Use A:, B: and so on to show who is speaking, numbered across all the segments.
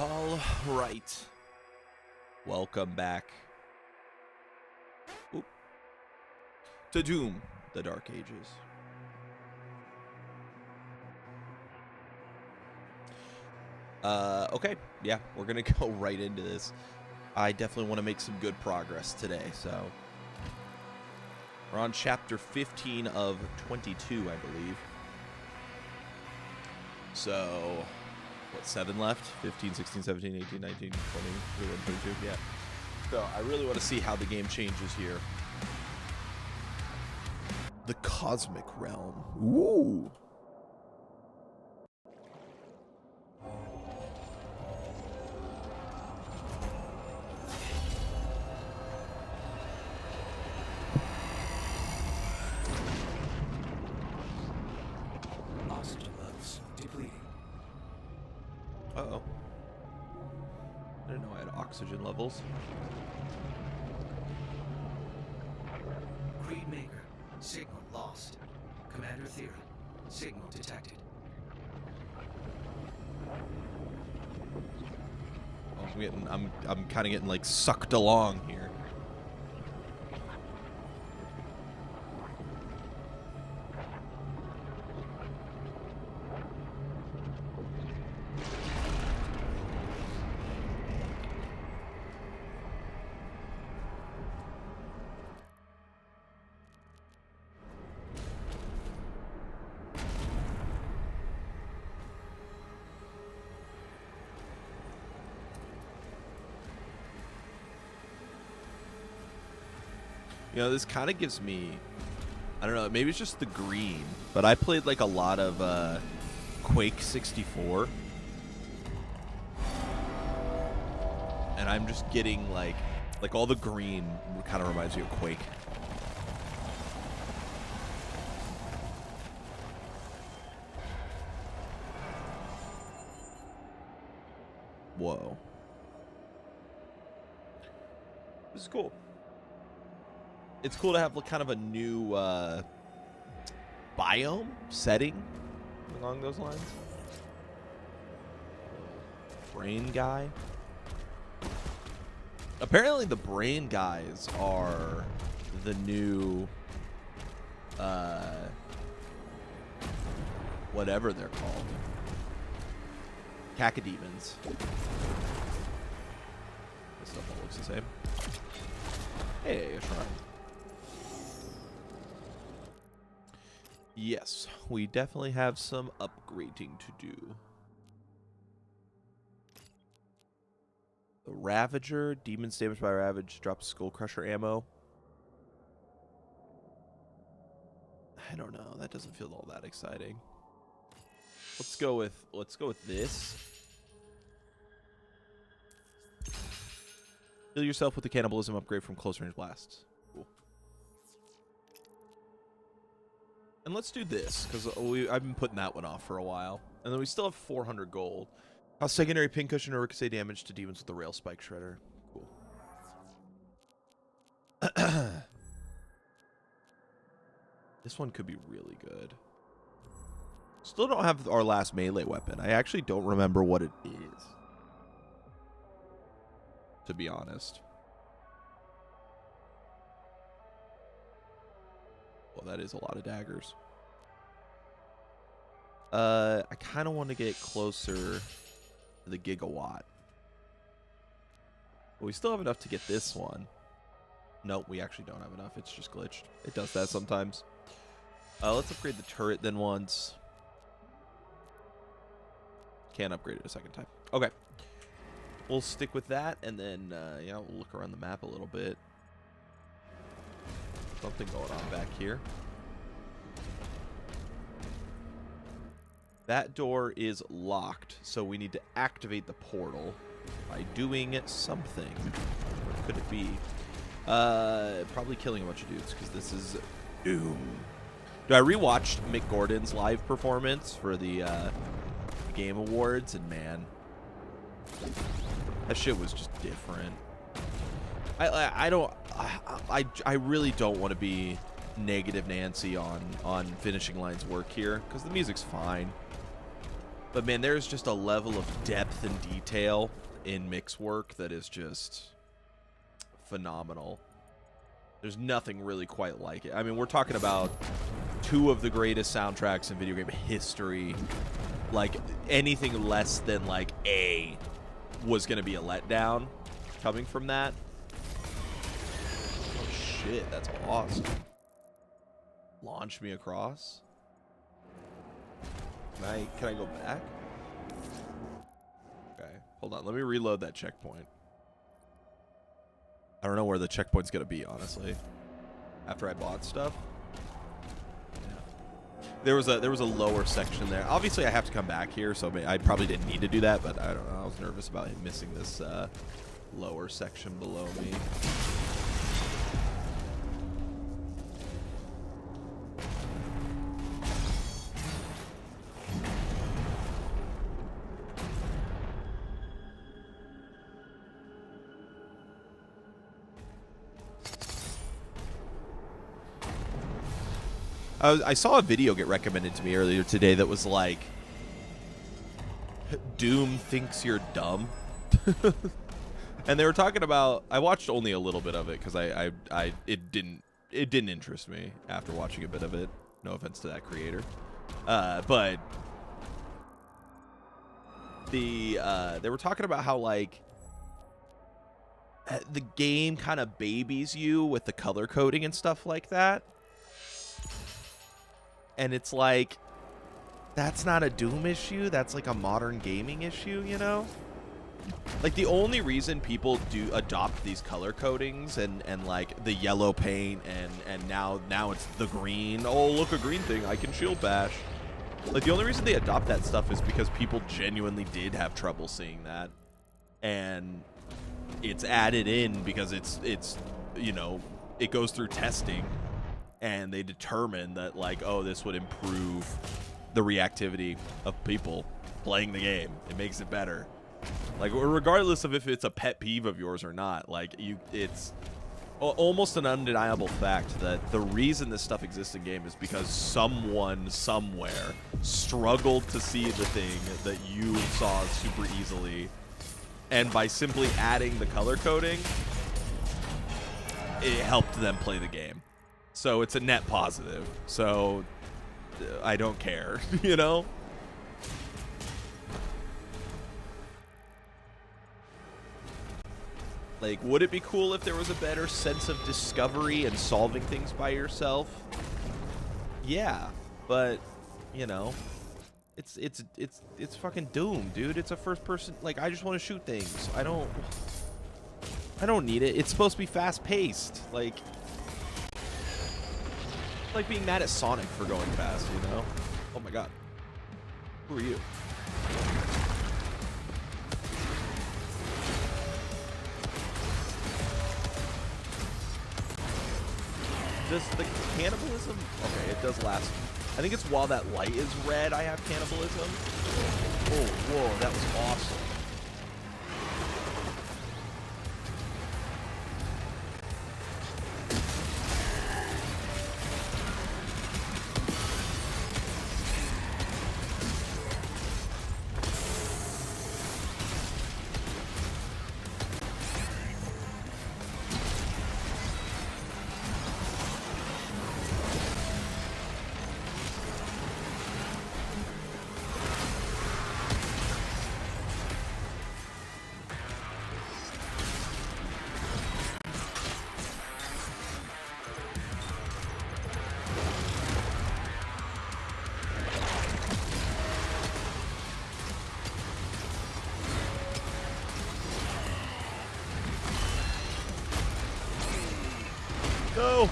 A: All right. Welcome back to Doom, the Dark Ages. Okay, yeah, we're gonna go right into this. I definitely want to make some good progress today, so we're on chapter 15 of 22, I believe. So, what, 7 left? 15, 16, 17, 18, 19, 20, 21, 22, yeah. So, I really want to see how the game changes here. The Cosmic Realm. Ooh!
B: Oxygen levels depleting.
A: Uh-oh. I didn't know I had oxygen levels.
B: Creed Maker. Signal lost. Commander Theory. Signal detected.
A: Oh, I'm kind of getting like sucked along here. You know, this kind of gives me, I don't know, maybe it's just the green, but I played like a lot of Quake 64. And I'm just getting like all the green kind of reminds me of Quake. Whoa. This is cool. It's cool to have kind of a new biome setting along those lines. Brain guy. Apparently the brain guys are the new whatever they're called. Cacodemons. This stuff all looks the same. Hey, a shrine. Yes, we definitely have some upgrading to do. The Ravager, demons damaged by Ravage, drops Skull Crusher ammo. I don't know, that doesn't feel all that exciting. Let's go with this. Heal yourself with the cannibalism upgrade from close range blasts. Cool. And let's do this, because I've been putting that one off for a while. And then we still have 400 gold. How secondary pincushion or ricochet damage to demons with the rail spike shredder. Cool. This one could be really good. Still don't have our last melee weapon. I actually don't remember what it is, to be honest. Well, that is a lot of daggers. I kind of want to get closer to the gigawatt. But we still have enough to get this one. Nope, we actually don't have enough. It's just glitched. It does that sometimes. Let's upgrade the turret then once. Can't upgrade it a second time. Okay. We'll stick with that, and then, yeah, we'll look around the map a little bit. Something going on back here. That door is locked, so we need to activate the portal by doing something. What could it be? Probably killing a bunch of dudes, because this is Doom. I rewatched Mick Gordon's live performance for the Game Awards, and man, that shit was just different. I really don't want to be negative Nancy on finishing line's work here, because the music's fine. But man, there's just a level of depth and detail in mix work that is just phenomenal. There's nothing really quite like it. I mean, we're talking about two of the greatest soundtracks in video game history. Like, anything less than, like, A was going to be a letdown coming from that. Oh, shit. That's awesome. Launch me across. Can I go back? Okay. Hold on. Let me reload that checkpoint. I don't know where the checkpoint's going to be, honestly. After I bought stuff. There was a lower section there. Obviously, I have to come back here, so I probably didn't need to do that, but I don't know. I was nervous about him missing this lower section below me. I saw a video get recommended to me earlier today that was like, Doom thinks you're dumb. And they were talking about, I watched only a little bit of it because it didn't interest me after watching a bit of it. No offense to that creator. But they were talking about how, like, the game kind of babies you with the color coding and stuff like that. And it's like, that's not a Doom issue. That's like a modern gaming issue, you know? Like, the only reason people do adopt these color codings and like the yellow paint and now it's the green. Oh, look, a green thing. I can shield bash. Like, the only reason they adopt that stuff is because people genuinely did have trouble seeing that. And it's added in because it's you know, it goes through testing. And they determine that, like, oh, this would improve the reactivity of people playing the game. It makes it better. Like, regardless of if it's a pet peeve of yours or not, like, it's almost an undeniable fact that the reason this stuff exists in game is because someone somewhere struggled to see the thing that you saw super easily. And by simply adding the color coding, it helped them play the game. So it's a net positive. So I don't care, you know? Like, would it be cool if there was a better sense of discovery and solving things by yourself? Yeah, but, you know, it's fucking Doom, dude. It's a first person. Like, I just want to shoot things. I don't need it. It's supposed to be fast paced. Like being mad at Sonic for going fast, you know? Oh my god. Who are you? Does the cannibalism... Okay, it does last. I think it's while that light is red I have cannibalism. Oh, whoa, that was awesome. No!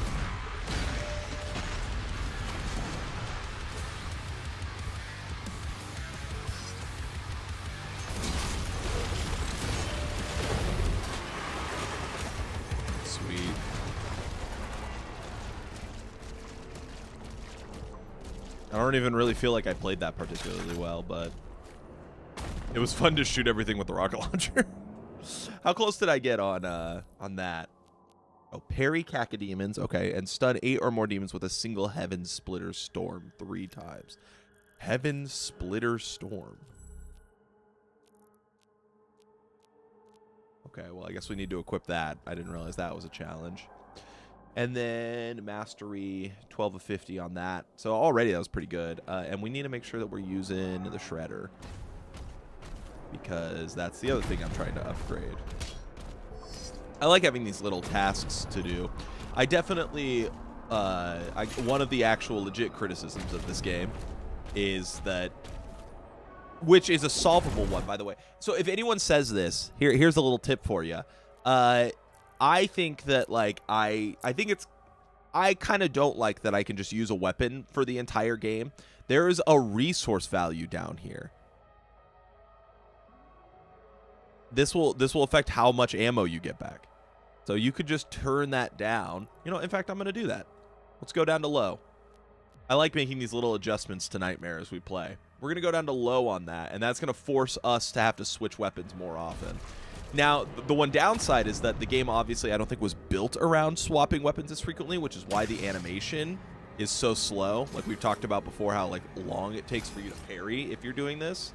A: Sweet. I don't even really feel like I played that particularly well, but it was fun to shoot everything with the rocket launcher. How close did I get on that? Oh, parry cacodemons, okay, and stun 8 or more demons with a single heaven splitter storm 3 times. Heaven Splitter Storm. Okay, well, I guess we need to equip that. I didn't realize that was a challenge. And then Mastery, 12 of 50 on that. So already that was pretty good. And we need to make sure that we're using the Shredder, because that's the other thing I'm trying to upgrade. I like having these little tasks to do. I definitely, one of the actual legit criticisms of this game is that, which is a solvable one, by the way. So if anyone says this, here's a little tip for you. I think that, like, I kind of don't like that I can just use a weapon for the entire game. There is a resource value down here. This will affect how much ammo you get back. So you could just turn that down. You know, in fact, I'm going to do that. Let's go down to low. I like making these little adjustments to Nightmare as we play. We're going to go down to low on that, and that's going to force us to have to switch weapons more often. Now, the one downside is that the game, obviously, I don't think was built around swapping weapons as frequently, which is why the animation is so slow. Like we've talked about before, how like long it takes for you to parry if you're doing this.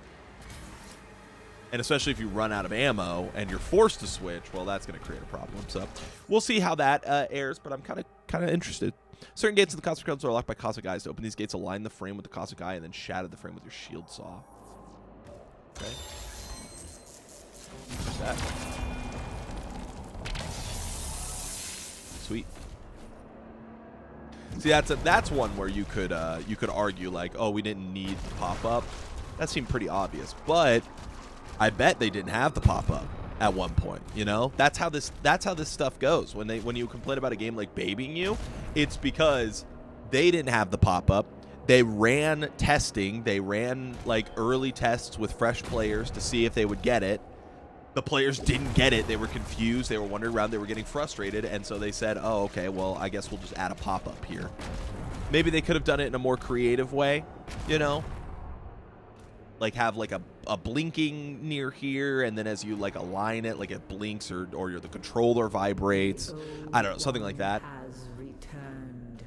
A: And especially if you run out of ammo and you're forced to switch, well, that's going to create a problem. So we'll see how that airs, but I'm kind of interested. Certain gates in the Cosmic Realms are locked by Cosmic Eyes. To open these gates, align the frame with the Cosmic Eye and then shatter the frame with your shield saw. Okay. What's that? Sweet. See, that's one where you could argue like, oh, we didn't need the pop-up. That seemed pretty obvious, but I bet they didn't have the pop-up at one point, you know? That's how this stuff goes. When you complain about a game like Babying You, it's because they didn't have the pop-up. They ran testing. They ran like early tests with fresh players to see if they would get it. The players didn't get it. They were confused. They were wandering around. They were getting frustrated, and so they said, "Oh, okay, well, I guess we'll just add a pop-up here." Maybe they could have done it in a more creative way, you know? Like have like a blinking near here, and then as you like align it, like it blinks or the controller vibrates. I don't know, something like that.
C: Has returned.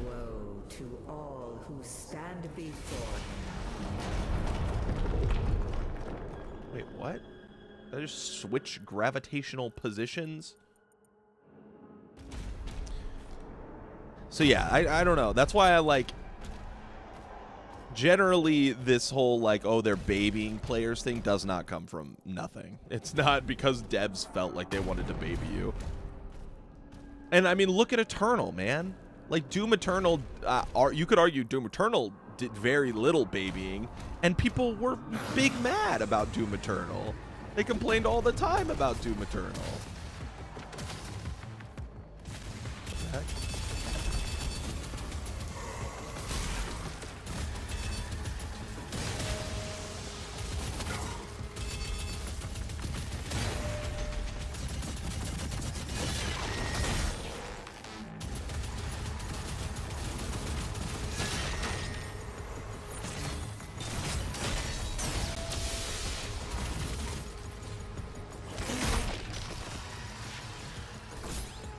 C: Woe to all who stand before him.
A: Wait, what? Did I just switch gravitational positions? So yeah, I don't know. That's why I like. Generally, this whole, like, oh, they're babying players thing does not come from nothing. It's not because devs felt like they wanted to baby you. And, I mean, look at Eternal, man. Like, Doom Eternal, you could argue Doom Eternal did very little babying, and people were big mad about Doom Eternal. They complained all the time about Doom Eternal. What the heck?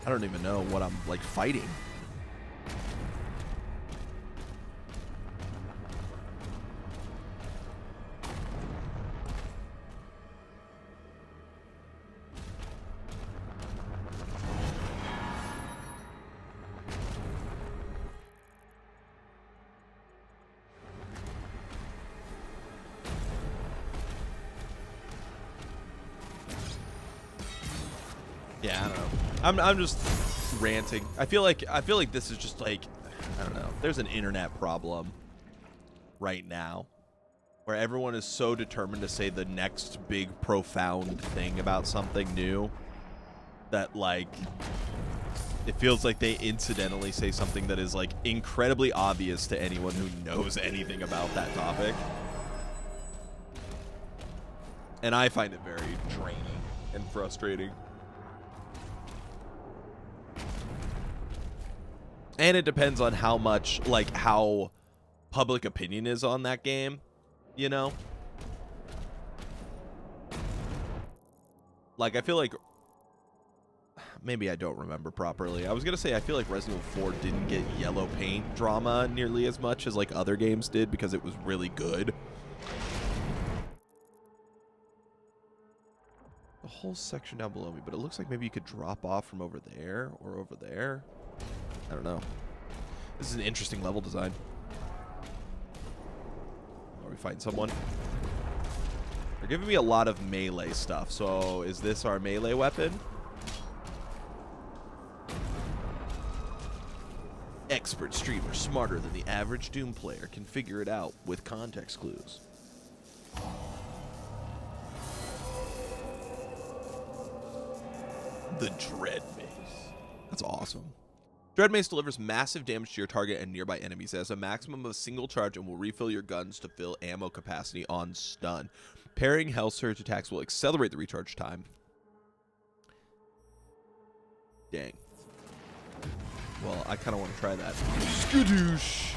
A: I don't even know what I'm, like, fighting. Yeah, I don't know. I'm just ranting. I feel like this is just like, I don't know. There's an internet problem right now where everyone is so determined to say the next big profound thing about something new that, like, it feels like they incidentally say something that is, like, incredibly obvious to anyone who knows anything about that topic. And I find it very draining and frustrating. And it depends on how much, like, how public opinion is on that game, you know? Like, I feel like maybe I don't remember properly. I was going to say I feel like Resident Evil 4 didn't get yellow paint drama nearly as much as like other games did because it was really good. The whole section down below me, but it looks like maybe you could drop off from over there or over there. I don't know. This is an interesting level design. Are we fighting someone? They're giving me a lot of melee stuff. So is this our melee weapon? Expert streamer smarter than the average Doom player can figure it out with context clues. The Dread Mace. That's awesome. Dread Mace delivers massive damage to your target and nearby enemies. It has a maximum of a single charge and will refill your guns to fill ammo capacity on stun. Parrying Hell Surge attacks will accelerate the recharge time. Dang. Well, I kind of want to try that. Skadoosh!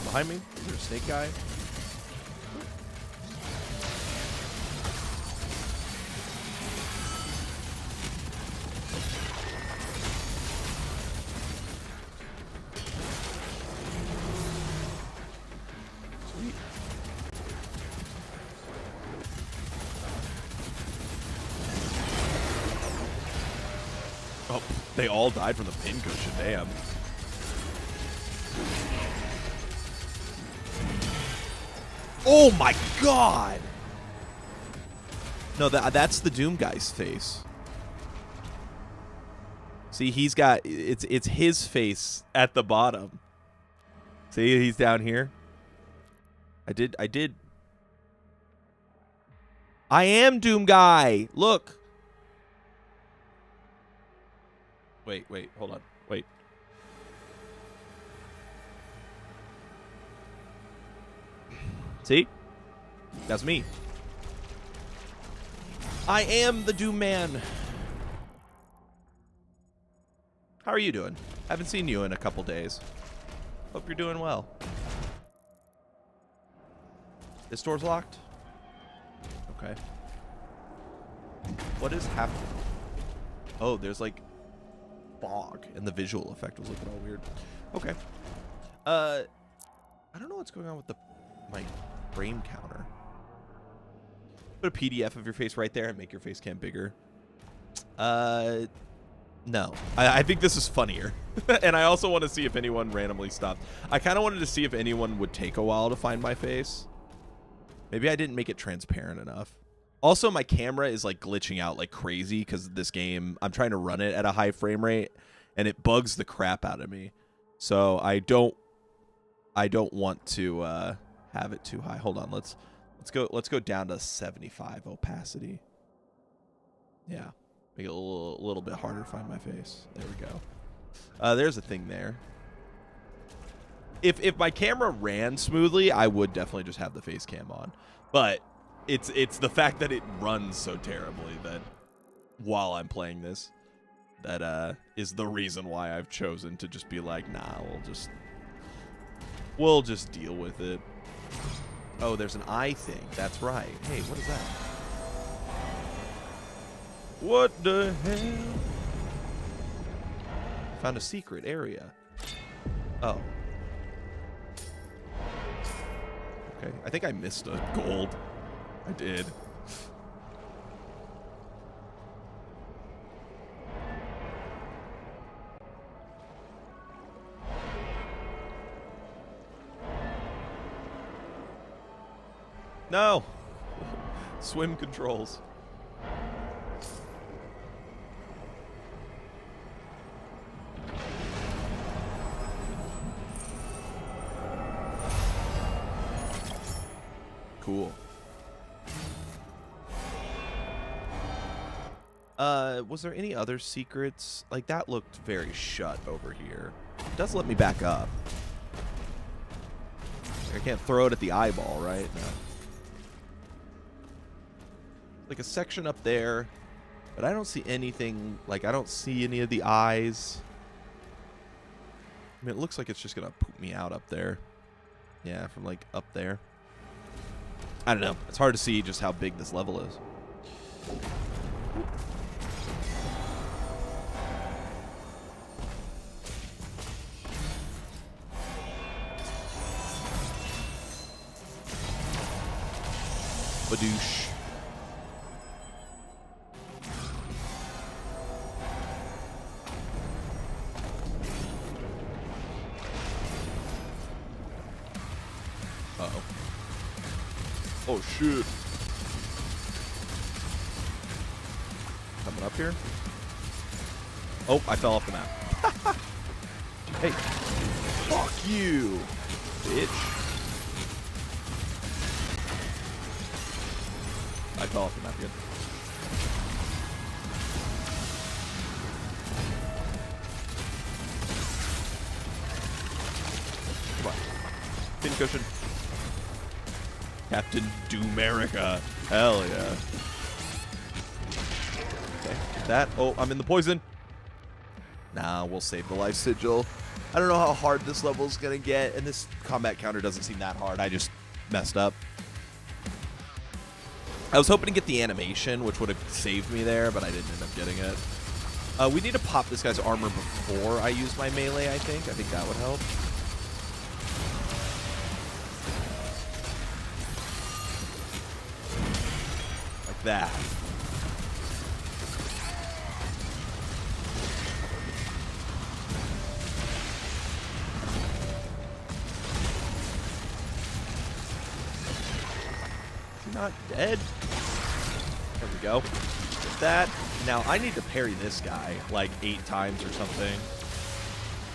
A: Behind me? Is there a snake guy? Sweet. Oh, they all died from the pincushion, damn. Oh my god! No, that's the Doom guy's face. See, he's got it's his face at the bottom. See, he's down here. I am Doom guy. Look. Wait, hold on. Wait. See? That's me. I am the Doom Man. How are you doing? Haven't seen you in a couple days. Hope you're doing well. This door's locked? Okay. What is happening? Oh, there's like fog, and the visual effect was looking all weird. Okay. I don't know what's going on with my frame counter. Put a PDF of your face right there and make your face cam bigger. No. I think this is funnier. And I also want to see if anyone randomly stopped. I kind of wanted to see if anyone would take a while to find my face. Maybe I didn't make it transparent enough. Also, my camera is like glitching out like crazy because this game, I'm trying to run it at a high frame rate and it bugs the crap out of me. So I don't want to have it too high. Hold on, let's go down to 75 opacity. Yeah. Make it a little bit harder to find my face. There we go. There's a thing there. If my camera ran smoothly, I would definitely just have the face cam on. But it's the fact that it runs so terribly that while I'm playing this, that is the reason why I've chosen to just be like, nah, we'll just deal with it. Oh, there's an eye thing. That's right. Hey, what is that? What the hell? Found a secret area. Oh. Okay. I think I missed a gold. I did. No. Swim controls. Cool. Was there any other secrets? Like, that looked very shut over here. It does let me back up. I can't throw it at the eyeball, right? No. like a section up there, but I don't see anything. Like, I don't see any of the eyes. I mean, it looks like it's just gonna poop me out up there. Yeah, from like up there. I don't know. It's hard to see just how big this level is. Badoosh. Uh-oh. Oh, shit. Coming up here. Oh, I fell off the map. Hey. Fuck you, bitch. I fell off the map again. Come on. Pincushion. Captain Doomerica. Hell yeah. Okay. That. Oh, I'm in the poison. Nah, we'll save the life sigil. I don't know how hard this level is going to get, and this combat counter doesn't seem that hard. I just messed up. I was hoping to get the animation, which would have saved me there, but I didn't end up getting it. We need to pop this guy's armor before I use my melee, I think. I think that would help. Like that. Is he not dead? There we go. Get that. Now I need to parry this guy like 8 times or something.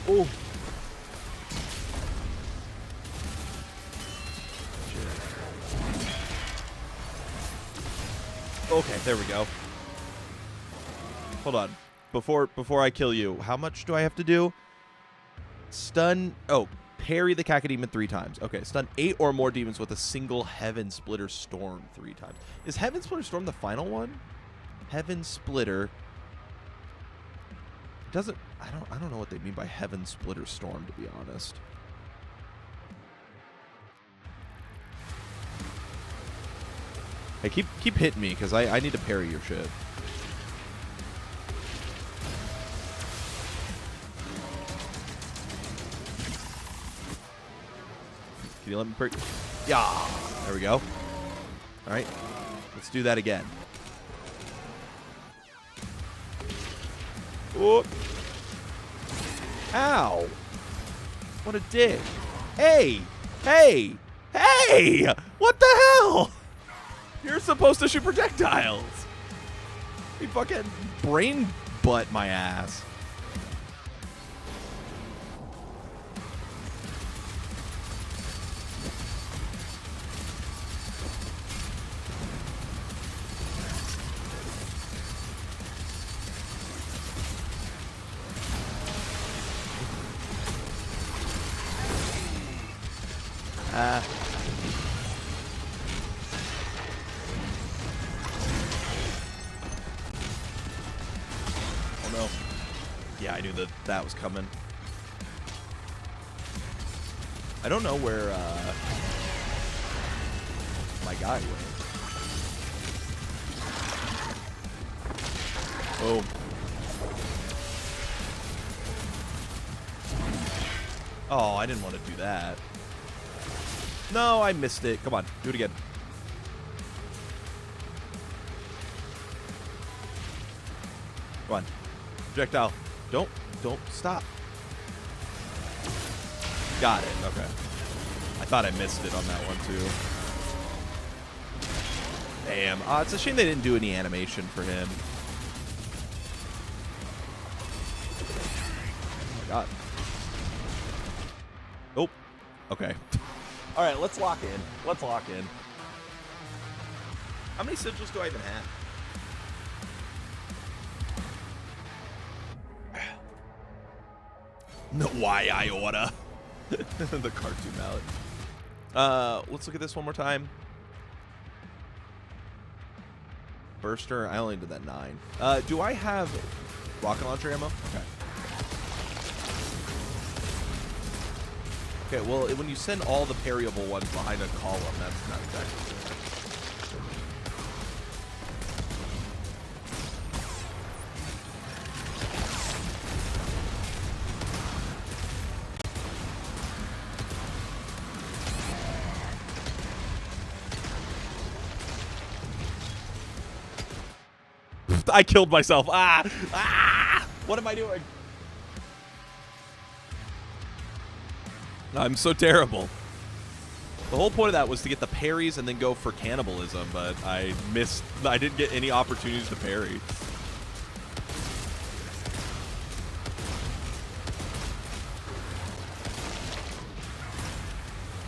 A: Oh. Okay, there we go. Hold on. Before I kill you, how much do I have to do? Stun. Oh, parry the Cacodemon 3 times. Okay, stun 8 or more demons with a single Heaven Splitter Storm 3 times. Is Heaven Splitter Storm the final one? Heaven Splitter. It doesn't. I don't know what they mean by Heaven Splitter Storm, to be honest. Hey, keep hitting me, because I need to parry your shit. Can you let me parry? Yeah. There we go. All right. Let's do that again. Whoop. Ow. What a dick. Hey. Hey. Hey. What the hell? You're supposed to shoot projectiles. You fucking brain butt my ass. Oh no. Yeah, I knew that was coming. I don't know where my guy went. Oh. Oh, I didn't want to do that. No, I missed it. Come on, do it again. Come on. Projectile. Don't stop. Got it. Okay. I thought I missed it on that one too. Damn. It's a shame they didn't do any animation for him. Oh my god. Nope. Okay. All right, let's lock in. Let's lock in. How many sigils do I even have? No, why I order. The cartoon mallet. Let's look at this one more time. Burster. I only did that 9. Do I have rocket launcher ammo? Okay. Okay, well, when you send all the parryable ones behind a column, that's not exactly good. I killed myself. Ah! Ah! What am I doing? I'm so terrible. The whole point of that was to get the parries and then go for cannibalism, but I missed. I didn't get any opportunities to parry.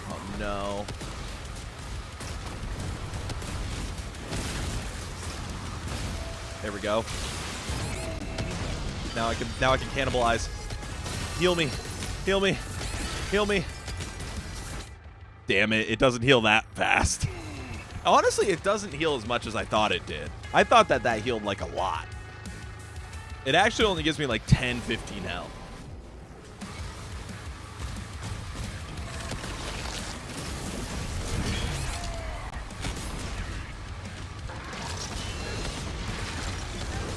A: Oh no. There we go. Now I can cannibalize. Heal me. Heal me. Heal me. Damn it, it doesn't heal that fast. Honestly, it doesn't heal as much as I thought it did. I thought that healed like a lot. It actually only gives me like 10, 15 health.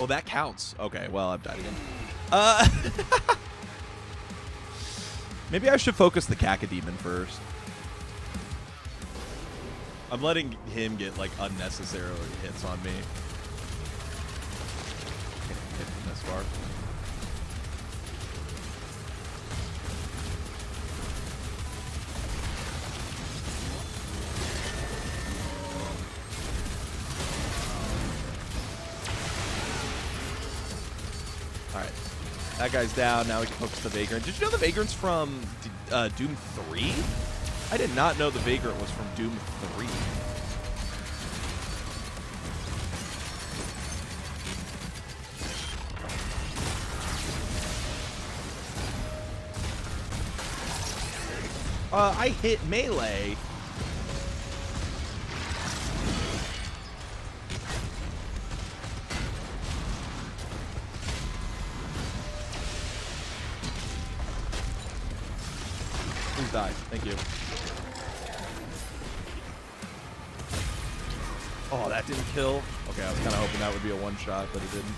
A: Oh, that counts. Okay, well, I've died again. Maybe I should focus the Cacodemon first. I'm letting him get, like, unnecessarily hits on me. Can't hit from this far. Alright. That guy's down. Now we can focus the Vagrant. Did you know the Vagrant's from Doom 3? I did not know the Vagrant was from Doom 3. I hit melee. Please die. Thank you. Oh, that didn't kill? Okay, I was kind of hoping that would be a one-shot, but it didn't.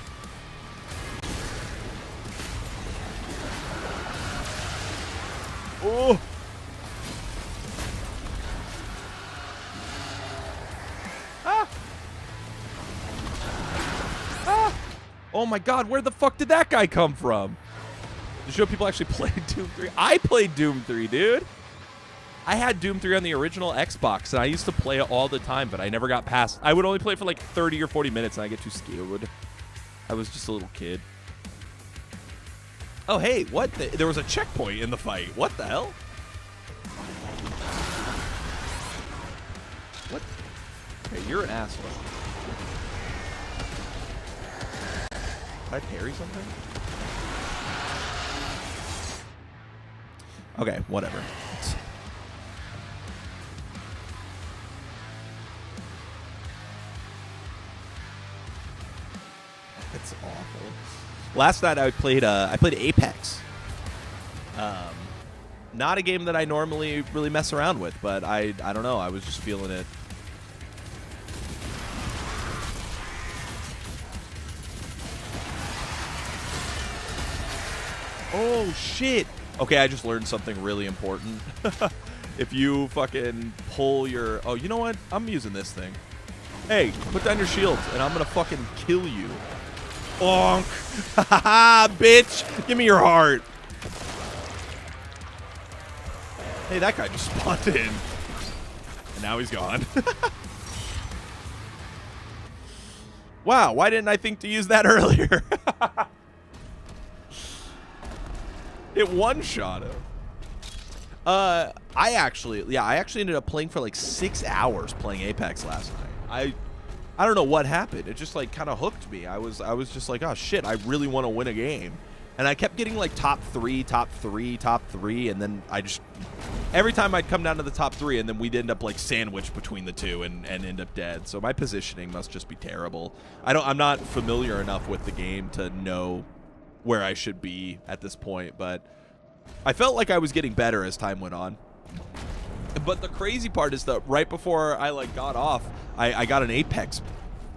A: Oh! Ah! Ah! Oh my god, where the fuck did that guy come from? To show people actually played Doom 3. I played Doom 3, dude. I had Doom 3 on the original Xbox, and I used to play it all the time, but I never got past. I would only play it for like 30 or 40 minutes, and I get too scared. I was just a little kid. Oh, hey, what? There was a checkpoint in the fight. What the hell? What? Okay, you're an asshole. Did I parry something? Okay, whatever. It's awful. Last night I played Apex. Not a game that I normally really mess around with, but I don't know. I was just feeling it. Oh shit. Okay, I just learned something really important. If you fucking pull your... Oh, you know what? I'm using this thing. Hey, put down your shields, and I'm gonna fucking kill you. Bonk. Haha, bitch. Give me your heart. Hey, that guy just spawned in. And now he's gone. Wow, why didn't I think to use that earlier? It one-shot him. I actually ended up playing for like 6 hours playing Apex last night. I don't know what happened. It just like kind of hooked me. I was just like, oh shit, I really want to win a game. And I kept getting like top 3, and then every time I'd come down to the top 3, and then we'd end up like sandwiched between the two and end up dead. So my positioning must just be terrible. I'm not familiar enough with the game to know where I should be at this point, but I felt like I was getting better as time went on. But the crazy part is that right before I like got off, I got an Apex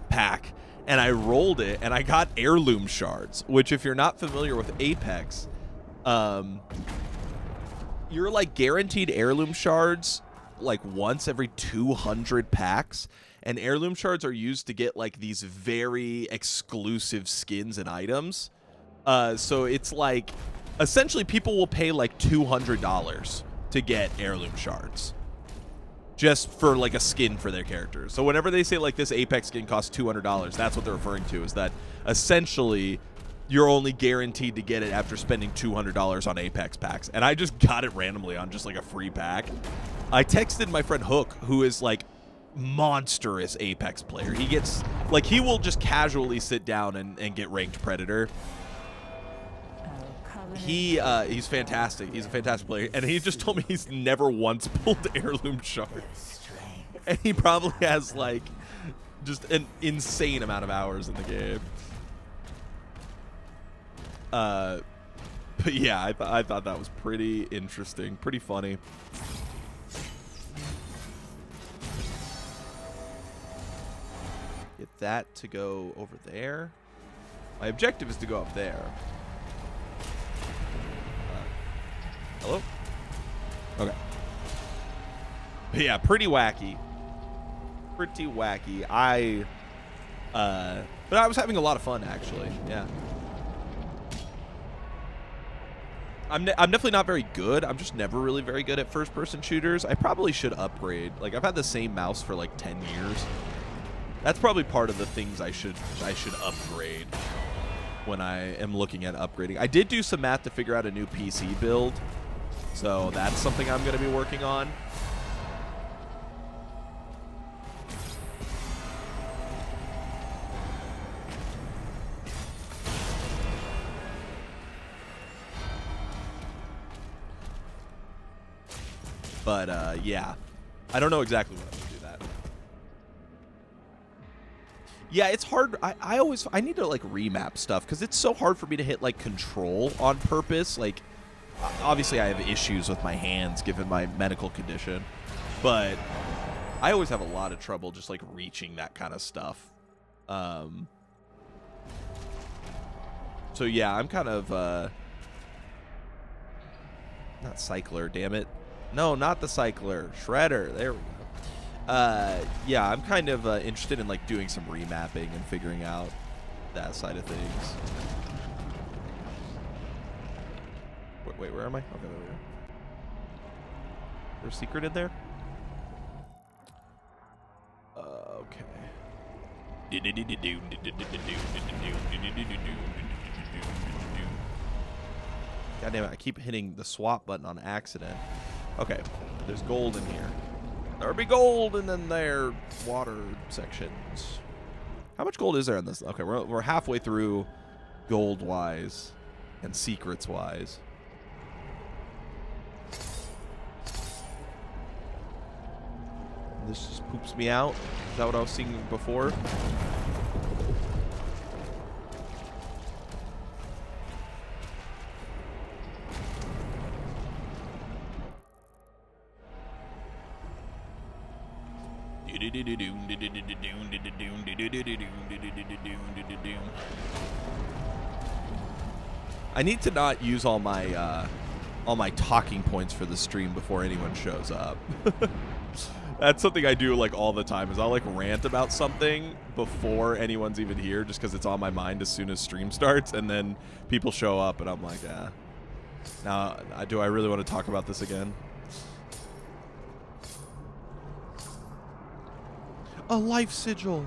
A: pack, and I rolled it, and I got heirloom shards, which if you're not familiar with Apex, you're like guaranteed heirloom shards like once every 200 packs, and heirloom shards are used to get like these very exclusive skins and items. So it's like essentially people will pay like $200 to get heirloom shards just for like a skin for their characters. So whenever they say like this Apex skin costs $200, that's what they're referring to, is that essentially you're only guaranteed to get it after spending $200 on Apex packs. And I just got it randomly on just like a free pack. I texted my friend Hook, who is like monstrous Apex player. He gets like, he will just casually sit down and get ranked Predator. He's fantastic. He's a fantastic player, and he just told me he's never once pulled heirloom shards, and he probably has like just an insane amount of hours in the game. But yeah, I thought that was pretty interesting, pretty funny. Get that to go over there. My objective is to go up there. Hello? Okay. But yeah, pretty wacky. Pretty wacky. But I was having a lot of fun, actually. Yeah. I'm definitely not very good. I'm just never really very good at first-person shooters. I probably should upgrade. Like, I've had the same mouse for like 10 years. That's probably part of the things I should upgrade when I am looking at upgrading. I did do some math to figure out a new PC build. So that's something I'm going to be working on. But yeah, I don't know exactly what I'm going to do that. Yeah, it's hard. I need to like remap stuff because it's so hard for me to hit like control on purpose. Like, obviously I have issues with my hands given my medical condition, but I always have a lot of trouble just like reaching that kind of stuff. So yeah, I'm kind of not cycler, damn it. No, not the cycler. Shredder. There we go. Yeah, I'm kind of interested in like doing some remapping and figuring out that side of things. Wait, where am I? Okay, there we go. There's a secret in there? Okay. God damn it, I keep hitting the swap button on accident. Okay, there's gold in here. There'll be gold, and then there water sections. How much gold is there in this? Okay, we're halfway through gold-wise and secrets-wise. This just poops me out. Is that what I was seeing before? I need to not use all my talking points for the stream before anyone shows up. That's something I do like all the time, is I'll like rant about something before anyone's even here just because it's on my mind as soon as stream starts, and then people show up and I'm like, now do I really want to talk about this again? A life sigil.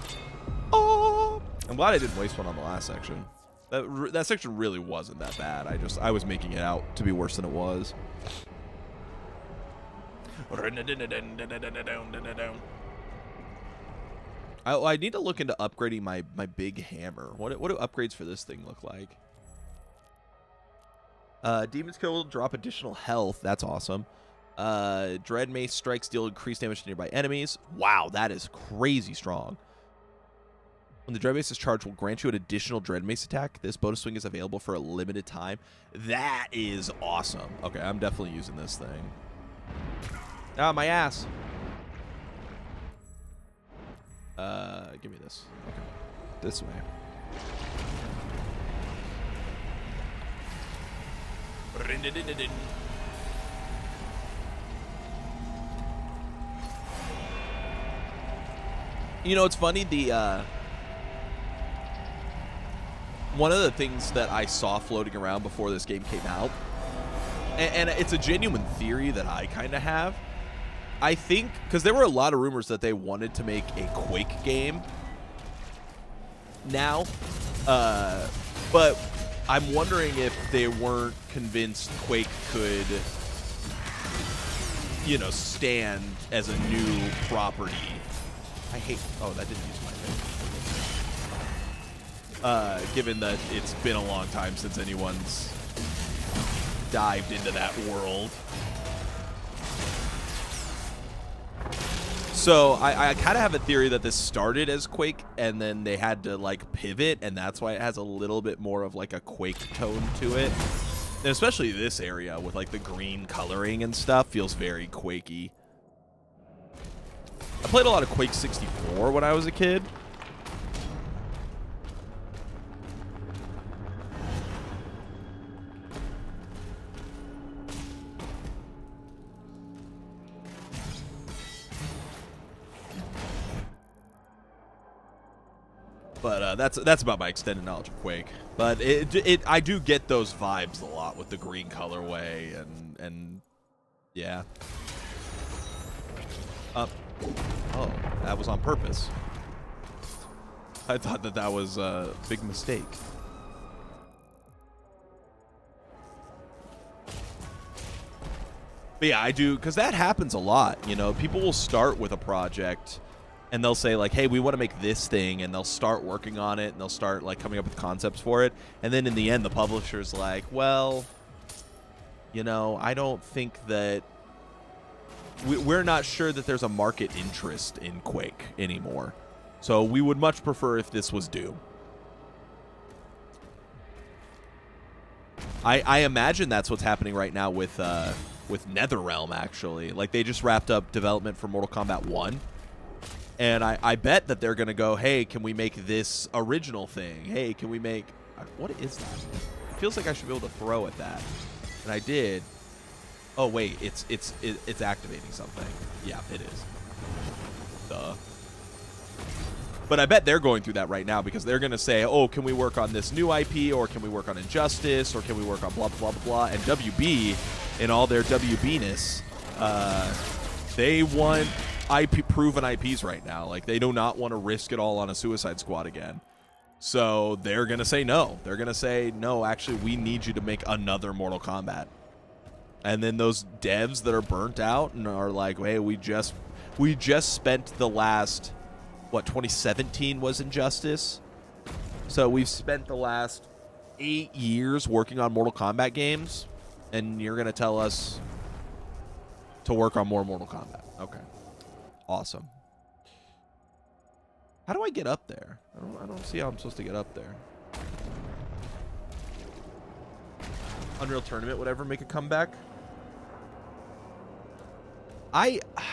A: Oh, I'm glad I didn't waste one on the last section. That section really wasn't that bad. I was making it out to be worse than it was. I need to look into upgrading my big hammer. What do upgrades for this thing look like? Demon's Kill will drop additional health. That's awesome. Dread Mace strikes deal increased damage to nearby enemies. Wow, that is crazy strong. When the Dread Mace is charged, will grant you an additional Dread Mace attack. This bonus swing is available for a limited time. That is awesome. Okay, I'm definitely using this thing. Ah, my ass. Give me this. Okay, this way. You know, it's funny, one of the things that I saw floating around before this game came out, and it's a genuine theory that I kind of have, I think, because there were a lot of rumors that they wanted to make a Quake game now, but I'm wondering if they weren't convinced Quake could, you know, stand as a new property. I hate... Oh, that didn't use my thing. Given that it's been a long time since anyone's dived into that world. So I kind of have a theory that this started as Quake, and then they had to, like, pivot, and that's why it has a little bit more of, like, a Quake tone to it. And especially this area with, like, the green coloring and stuff feels very Quakey. I played a lot of Quake 64 when I was a kid. But that's about my extended knowledge of Quake. But I do get those vibes a lot with the green colorway and yeah. Oh, that was on purpose. I thought that was a big mistake. But yeah, I do, because that happens a lot. You know, people will start with a project and they'll say, like, hey, we want to make this thing, and they'll start working on it, and they'll start, like, coming up with concepts for it, and then in the end, the publisher's like, well, you know, I don't think that we're not sure that there's a market interest in Quake anymore. So we would much prefer if this was Doom. I imagine that's what's happening right now with NetherRealm, actually. Like, they just wrapped up development for Mortal Kombat 1. And I bet that they're going to go, hey, can we make this original thing? Hey, can we make... What is that? It feels like I should be able to throw at that. And I did. Oh, wait, it's activating something. Yeah, it is. Duh. But I bet they're going through that right now because they're going to say, oh, can we work on this new IP, or can we work on Injustice, or can we work on blah, blah, blah, blah. And WB, in all their WB-ness, they want proven IPs right now. Like, they do not want to risk it all on a Suicide Squad again. So they're going to say no. They're going to say, no, actually, we need you to make another Mortal Kombat. And then those devs that are burnt out and are like, hey, we just spent the last, what, 2017 was Injustice? So we've spent the last 8 years working on Mortal Kombat games, and you're going to tell us to work on more Mortal Kombat. Okay. Awesome. How do I get up there? I don't see how I'm supposed to get up there. Unreal Tournament would ever make a comeback?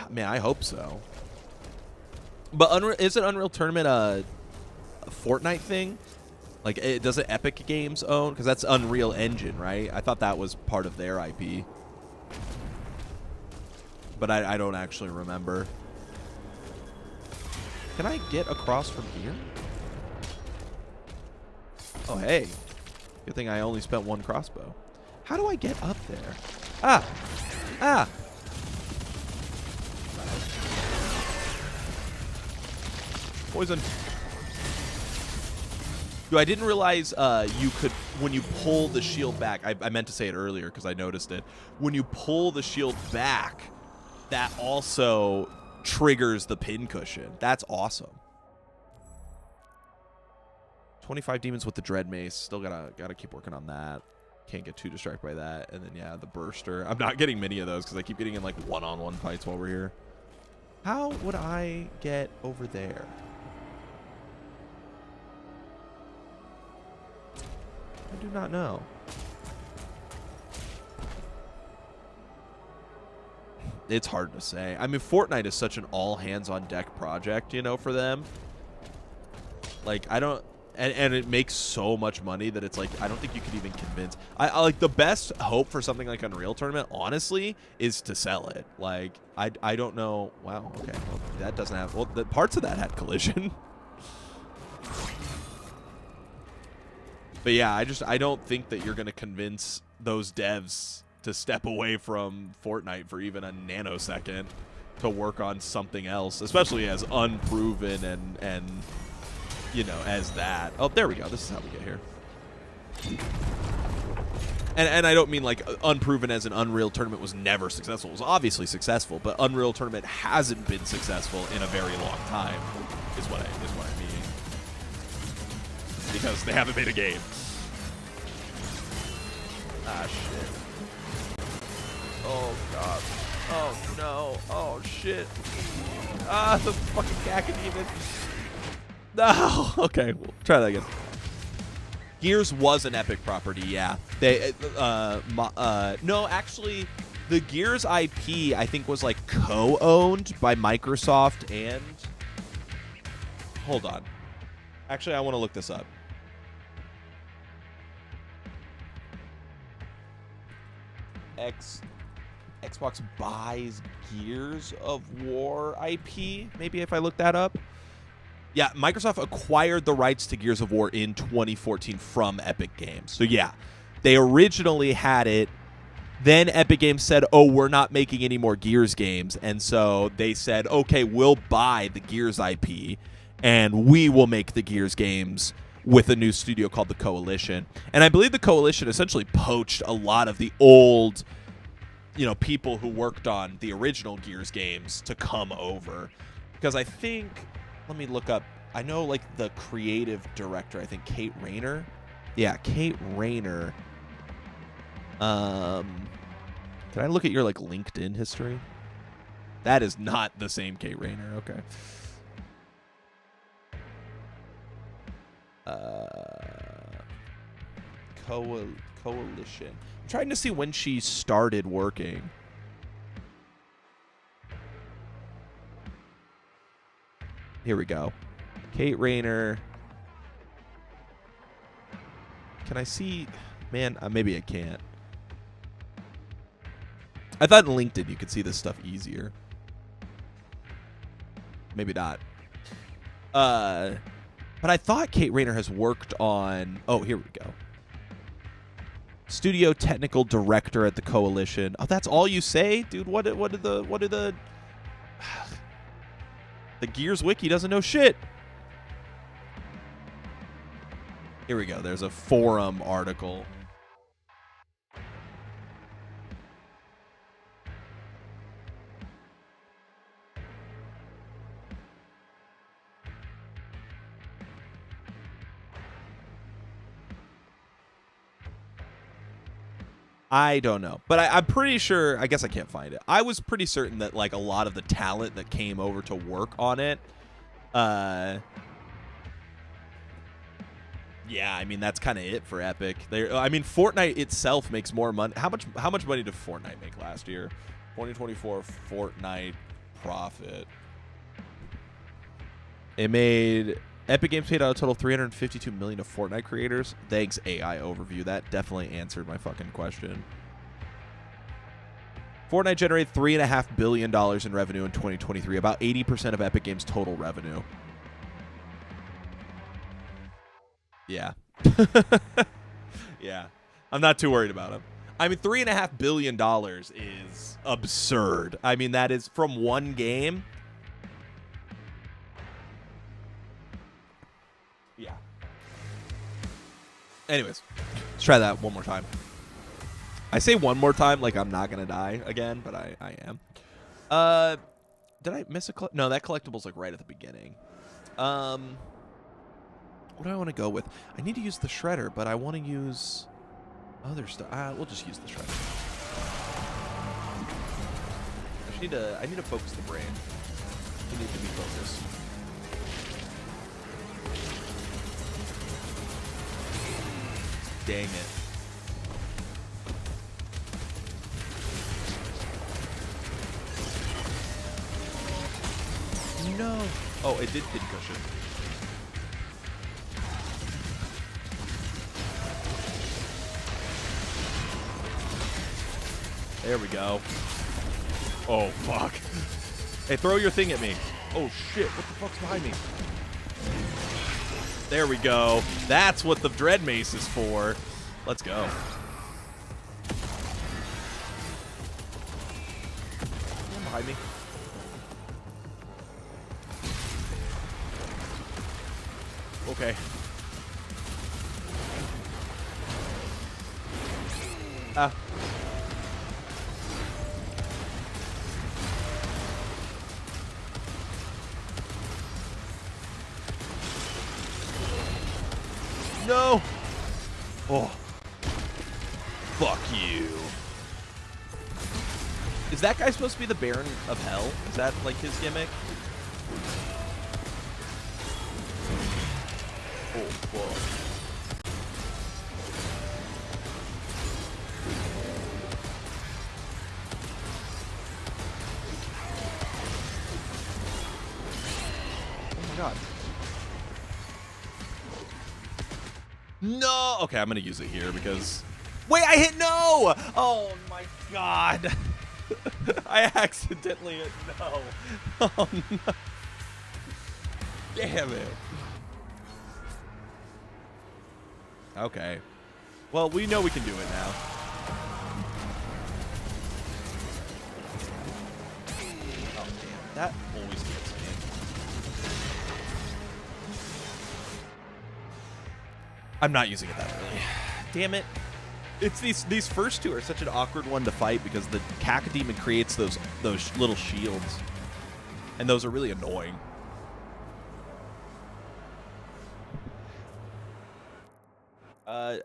A: Man, I hope so. But isn't Unreal Tournament a Fortnite thing? Like, doesn't Epic Games own? Because that's Unreal Engine, right? I thought that was part of their IP. But I don't actually remember. Can I get across from here? Oh, hey. Good thing I only spent one crossbow. How do I get up there? Ah! Ah! Poison. Dude, I didn't realize you could, when you pull the shield back, I meant to say it earlier because I noticed it. When you pull the shield back, that also triggers the pincushion. That's awesome. 25 demons with the Dread Mace. Still gotta keep working on that. can't get too distracted by that. And then, yeah, the burster. I'm not getting many of those because I keep getting in, like, one-on-one fights while we're here. How would I get over there? I do not know. It's hard to say. I mean, Fortnite is such an all-hands-on-deck project, you know, for them. Like, I don't... And it makes so much money that it's like, I don't think you could even convince. I like, the best hope for something like Unreal Tournament, honestly, is to sell it. Like, I don't know. Wow, okay. Well, that doesn't have... Well, the parts of that had collision. But yeah, I don't think that you're going to convince those devs to step away from Fortnite for even a nanosecond to work on something else, especially as unproven and you know, as that. Oh, there we go. This is how we get here. And I don't mean like unproven as an Unreal Tournament was never successful. It was obviously successful, but Unreal Tournament hasn't been successful in a very long time, is what I mean. Because they haven't made a game. Ah, shit. Oh, God. Oh, no. Oh, shit. Ah, the fucking cacodemon. No. Okay, we'll try that again. Gears was an Epic property, yeah. They, no, actually, the Gears IP, I think, was, like, co-owned by Microsoft and... Hold on. Actually, I want to look this up. Xbox buys Gears of War IP, maybe if I look that up. Yeah, Microsoft acquired the rights to Gears of War in 2014 from Epic Games. So yeah, they originally had it. Then Epic Games said, oh, we're not making any more Gears games. And so they said, okay, we'll buy the Gears IP and we will make the Gears games with a new studio called the Coalition. And I believe the Coalition essentially poached a lot of the old, you know, people who worked on the original Gears games to come over. Because I think, let me look up, I know like the creative director, I think Kate Rayner. Yeah, Kate Rayner. Can I look at your like LinkedIn history? That is not the same Kate Rayner. Okay. Coalition. I'm trying to see when she started working. Here we go. Kate Rayner. Can I see? Man, maybe I can't. I thought in LinkedIn you could see this stuff easier. Maybe not. But I thought Kate Rayner has worked on... Oh, here we go. Studio technical director at the Coalition. Oh, that's all you say? Dude, what are the... The Gears Wiki doesn't know shit. Here we go. There's a forum article. I don't know. But I'm pretty sure, I guess I can't find it. I was pretty certain that like a lot of the talent that came over to work on it, yeah, I mean that's kind of it for Epic. I mean Fortnite itself makes more money. How much money did Fortnite make last year? 2024 Fortnite profit. It made Epic Games paid out a total of $352 million to Fortnite creators. Thanks, AI Overview. That definitely answered my fucking question. Fortnite generated $3.5 billion in revenue in 2023, about 80% of Epic Games' total revenue. Yeah. Yeah. I'm not too worried about him. I mean, $3.5 billion is absurd. I mean, that is from one game. Yeah. Anyways, let's try that one more time. I say one more time like I'm not going to die again, but I am. Did I miss a no, that collectible's like right at the beginning. What do I want to go with? I need to use the shredder, but I want to use... Other stuff. We'll just use this right now. I need to focus the brain. We need to be focused. Dang it. No. Oh, it did pincushion. There we go. Oh, fuck. Hey, throw your thing at me. Oh, shit. What the fuck's behind me? There we go. That's what the Dread Mace is for. Let's go. Come behind me. Okay. No. Oh. Fuck you. Is that guy supposed to be the Baron of Hell? Is that like his gimmick? Oh, whoa. Oh my god. No. Okay, I'm gonna use it here because. Wait, I hit no. Oh my god. I accidentally hit no. Oh no. Damn it. Okay. Well, we know we can do it now. Oh damn, that always gets me. I'm not using it that early. Damn it. It's these first two are such an awkward one to fight because the Cacodemon creates those little shields. And those are really annoying.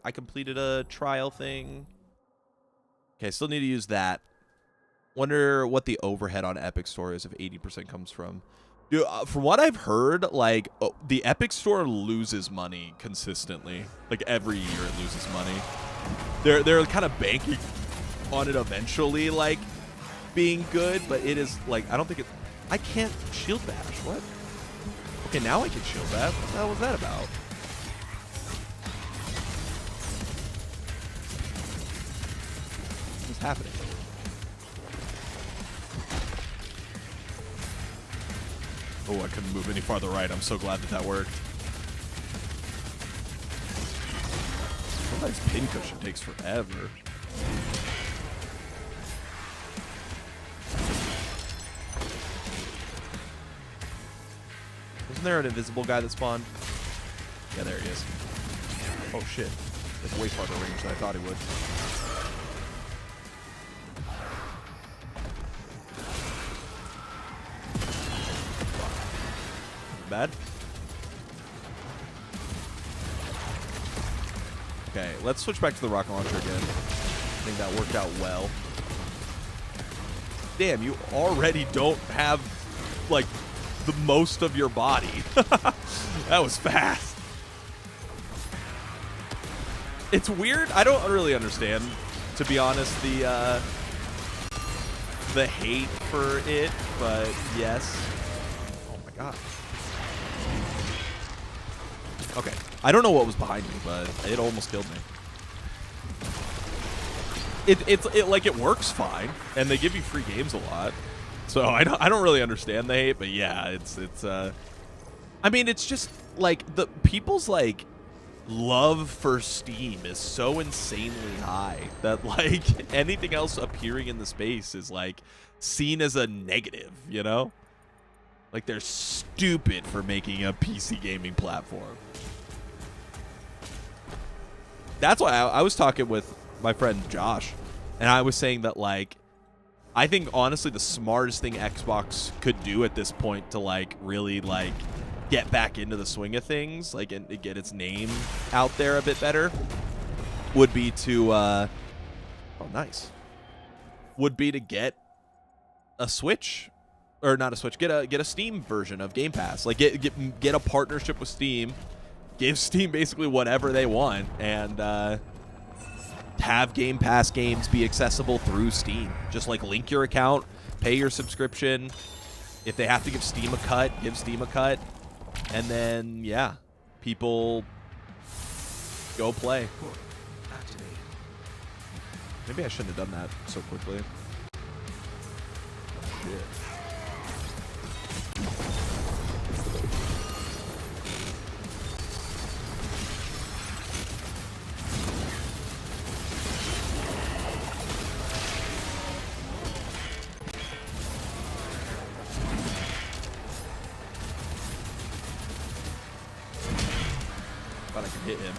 A: I completed a trial thing. Okay, still need to use that. Wonder what the overhead on Epic Store is if 80% comes from. Dude, from what I've heard, like the Epic Store loses money consistently. Like every year it loses money. They're kind of banking on it eventually, like being good, but it is like I don't think it. I can't shield bash. What? Okay, now I can shield bash. What the hell was that about? What's happening? Oh, I couldn't move any farther right. I'm so glad that that worked. Sometimes pincushion takes forever. Wasn't there an invisible guy that spawned? Yeah, there he is. Oh shit. That's way farther range than I thought he would. Bad. Okay, let's switch back to the rocket launcher again. I think that worked out well. Damn, you already don't have, like, the most of your body. That was fast. It's weird. I don't really understand, to be honest, the hate for it, but yes. Oh my god. Okay. I don't know what was behind me, but it almost killed me. It like it works fine, and they give you free games a lot. So I don't really understand the hate, but yeah, it's I mean, it's just like the people's like love for Steam is so insanely high that like anything else appearing in the space is like seen as a negative, you know? Like they're stupid for making a PC gaming platform. That's why I was talking with my friend Josh, and I was saying that like I think honestly the smartest thing Xbox could do at this point to like really like get back into the swing of things, like and get its name out there a bit better, would be to oh, nice. Would be to get a Switch, or not a Switch, get a Steam version of Game Pass. Like get a partnership with Steam, give Steam basically whatever they want, and have Game Pass games be accessible through Steam. Just like link your account, pay your subscription. If they have to give Steam a cut, give Steam a cut, and then yeah, people go play.
B: Port activated.
A: Maybe I shouldn't have done that so quickly. Yeah. Thought I could hit him.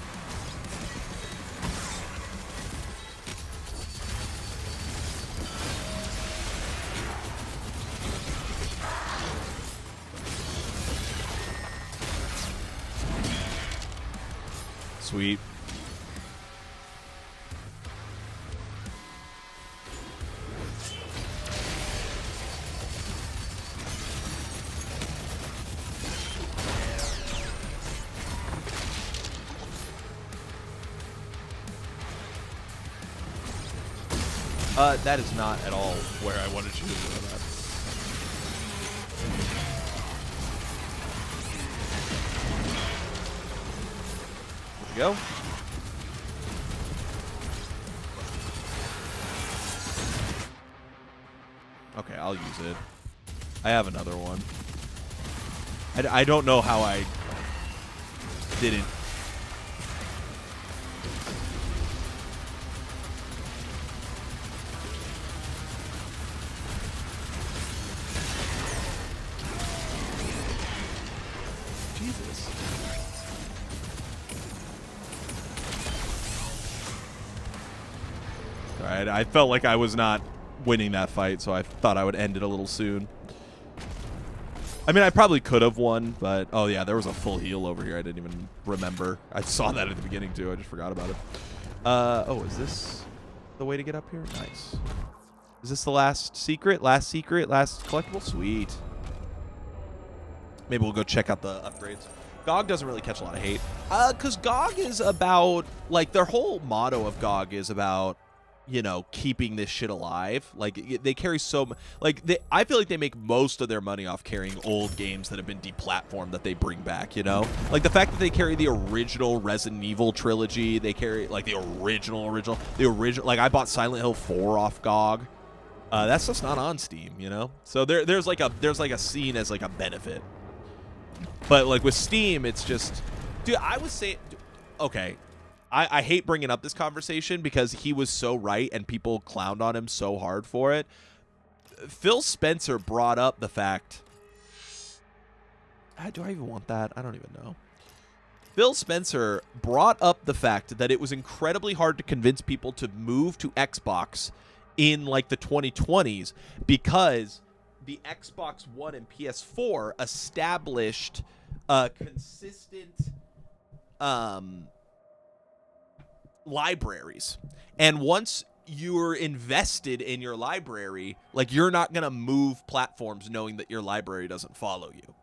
A: Sweet. That is not at all where I wanted you to do that. Go. Okay, I'll use it. I have another one. I don't know how I didn't. Jesus. Alright, I felt like I was not winning that fight, so I thought I would end it a little soon. I mean, I probably could have won, but... Oh, yeah, there was a full heal over here. I didn't even remember. I saw that at the beginning, too. I just forgot about it. Oh, is this the way to get up here? Nice. Is this the last secret? Last secret? Last collectible? Sweet. Maybe we'll go check out the upgrades. GOG doesn't really catch a lot of hate. Because GOG is about... Like, their whole motto of GOG is about... you know, keeping this shit alive. Like, they carry so much, like, I feel like they make most of their money off carrying old games that have been deplatformed that they bring back, you know? Like, the fact that they carry the original Resident Evil trilogy, they carry, like, the original, like, I bought Silent Hill 4 off GOG. That's just not on Steam, you know? So there's like a scene as, like, a benefit. But, like, with Steam, it's just, dude, I would say, okay, I hate bringing up this conversation because he was so right and people clowned on him so hard for it. Phil Spencer brought up the fact... do I even want that? I don't even know. Phil Spencer brought up the fact that it was incredibly hard to convince people to move to Xbox in, like, the 2020s because the Xbox One and PS4 established consistent... libraries, and once you're invested in your library, like, you're not gonna move platforms knowing that your library doesn't follow you.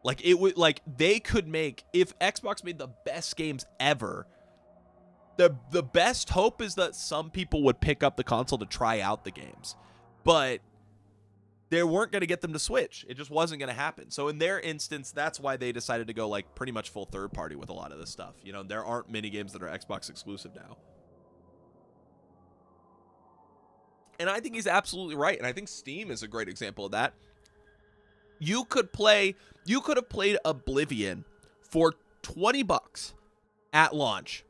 A: Like, it would, like, they could make, if Xbox made the best games ever, the best hope is that some people would pick up the console to try out the games, but they weren't going to get them to switch. It just wasn't going to happen. So in their instance, that's why they decided to go, like, pretty much full third party with a lot of this stuff. You know, there aren't many games that are Xbox exclusive now. And I think he's absolutely right. And I think Steam is a great example of that. You could have played Oblivion for $20 at launch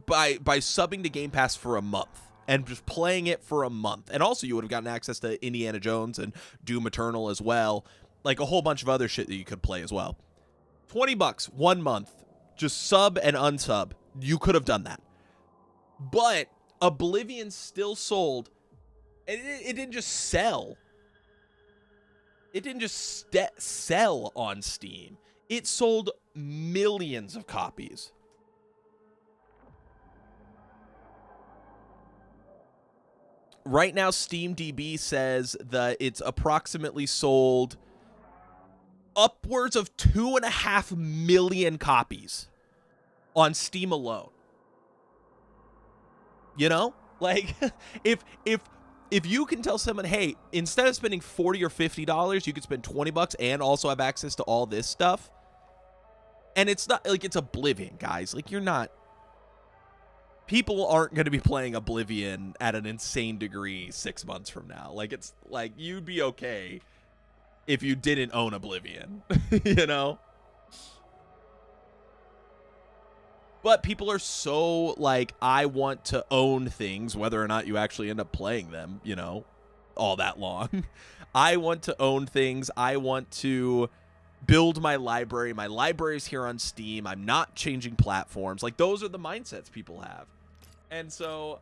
A: by subbing to Game Pass for a month. And just playing it for a month. And also you would have gotten access to Indiana Jones and Doom Eternal as well. Like, a whole bunch of other shit that you could play as well. $20, 1 month. Just sub and unsub. You could have done that. But Oblivion still sold. And it didn't just sell. It didn't just sell on Steam. It sold millions of copies. Right now, SteamDB says that it's approximately sold upwards of 2.5 million copies on Steam alone. You know, like if you can tell someone, hey, instead of spending $40 or $50, you could spend $20 and also have access to all this stuff. And it's not like it's Oblivion, guys. Like, you're not. People aren't going to be playing Oblivion at an insane degree 6 months from now. Like, it's like you'd be okay if you didn't own Oblivion, you know? But people are so like, I want to own things, whether or not you actually end up playing them, you know, all that long. I want to own things. I want to build my library. My library's here on Steam. I'm not changing platforms. Like, those are the mindsets people have. And so,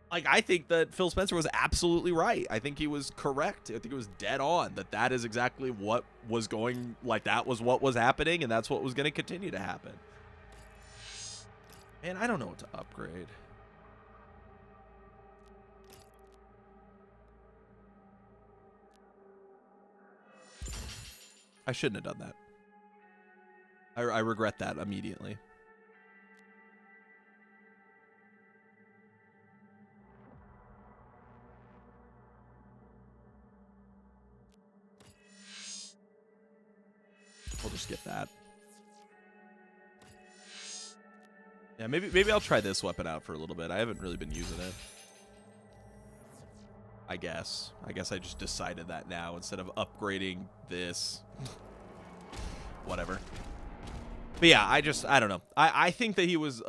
A: like, I think that Phil Spencer was absolutely right. I think he was correct. I think it was dead on that is exactly what was going, like, that was what was happening, and that's what was going to continue to happen. Man, I don't know what to upgrade. I shouldn't have done that. I regret that immediately. We'll just get that. Yeah, maybe I'll try this weapon out for a little bit. I haven't really been using it. I guess I just decided that now instead of upgrading this. Whatever. But yeah, I don't know. I think that he was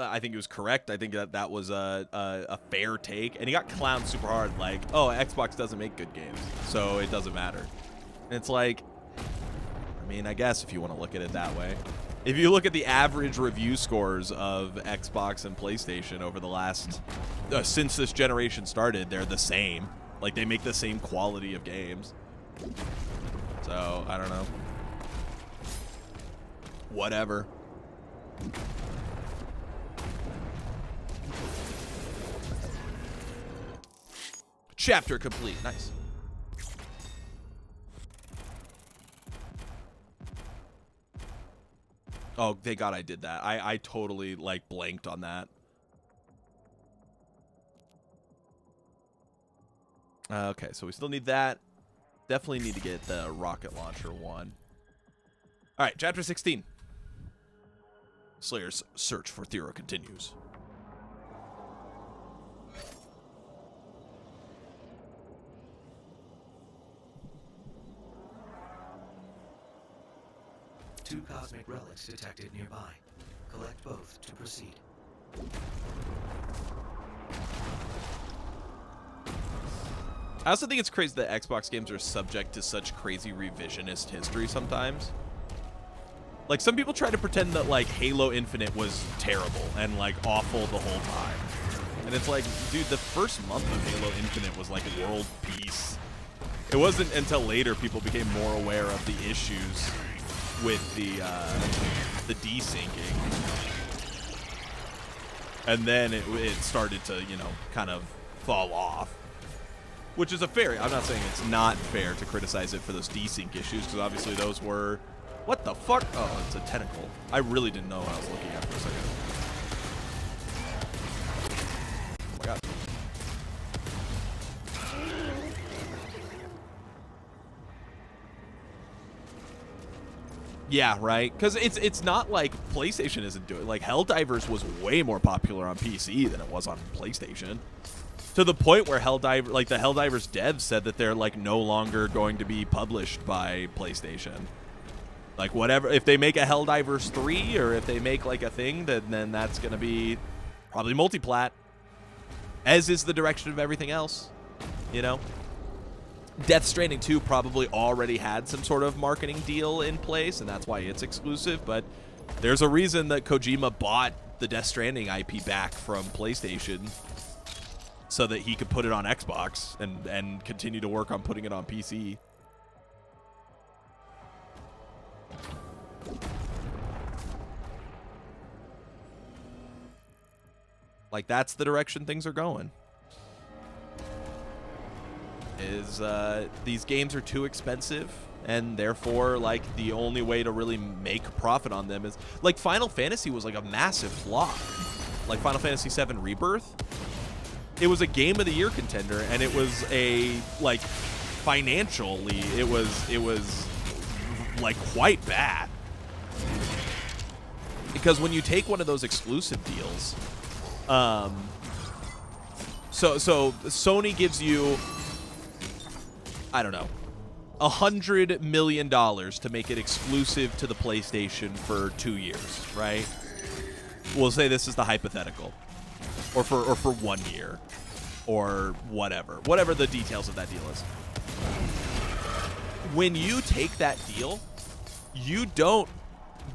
A: correct. I think that was a fair take, and he got clowned super hard. Like, oh, Xbox doesn't make good games, so it doesn't matter. And it's like, I mean, I guess if you want to look at it that way. If you look at the average review scores of Xbox and PlayStation over the last since this generation started, they're the same. Like, they make the same quality of games. So I don't know. Whatever. Chapter complete. Nice. Oh, thank God I did that. I totally, like, blanked on that. Okay, so we still need that. Definitely need to get the rocket launcher one. All right, chapter 16. Slayer's search for Thera continues.
B: Two cosmic relics detected nearby. Collect both to proceed.
A: I also think it's crazy that Xbox games are subject to such crazy revisionist history sometimes. Like, some people try to pretend that, like, Halo Infinite was terrible and, like, awful the whole time. And it's like, dude, the first month of Halo Infinite was, like, world peace. It wasn't until later people became more aware of the issues with the desyncing. And then it started to, you know, kind of fall off. Which is a fair, I'm not saying it's not fair to criticize it for those desync issues, because obviously those were, what the fuck? Oh, it's a tentacle. I really didn't know what I was looking at for a second. Oh my God. Yeah, right? Because it's not like PlayStation isn't doing, like, Helldivers was way more popular on PC than it was on PlayStation. To the point where Helldiver, like, the Helldivers devs said that they're, like, no longer going to be published by PlayStation. Like, whatever, if they make a Helldivers 3 or if they make, like, a thing, then that's going to be probably multiplat. As is the direction of everything else, you know? Death Stranding 2 probably already had some sort of marketing deal in place, and that's why it's exclusive, but there's a reason that Kojima bought the Death Stranding IP back from PlayStation so that he could put it on Xbox and continue to work on putting it on PC. Like, that's the direction things are going. is these games are too expensive, and therefore, like, the only way to really make profit on them is, like, Final Fantasy was like a massive flop. Like Final Fantasy VII Rebirth, it was a Game of the Year contender, and it was a, like, financially, it was like quite bad. Because when you take one of those exclusive deals, so Sony gives you, I don't know, $100 million to make it exclusive to the PlayStation for 2 years, right? We'll say this is the hypothetical, or for 1 year, or whatever the details of that deal is. When you take that deal, you don't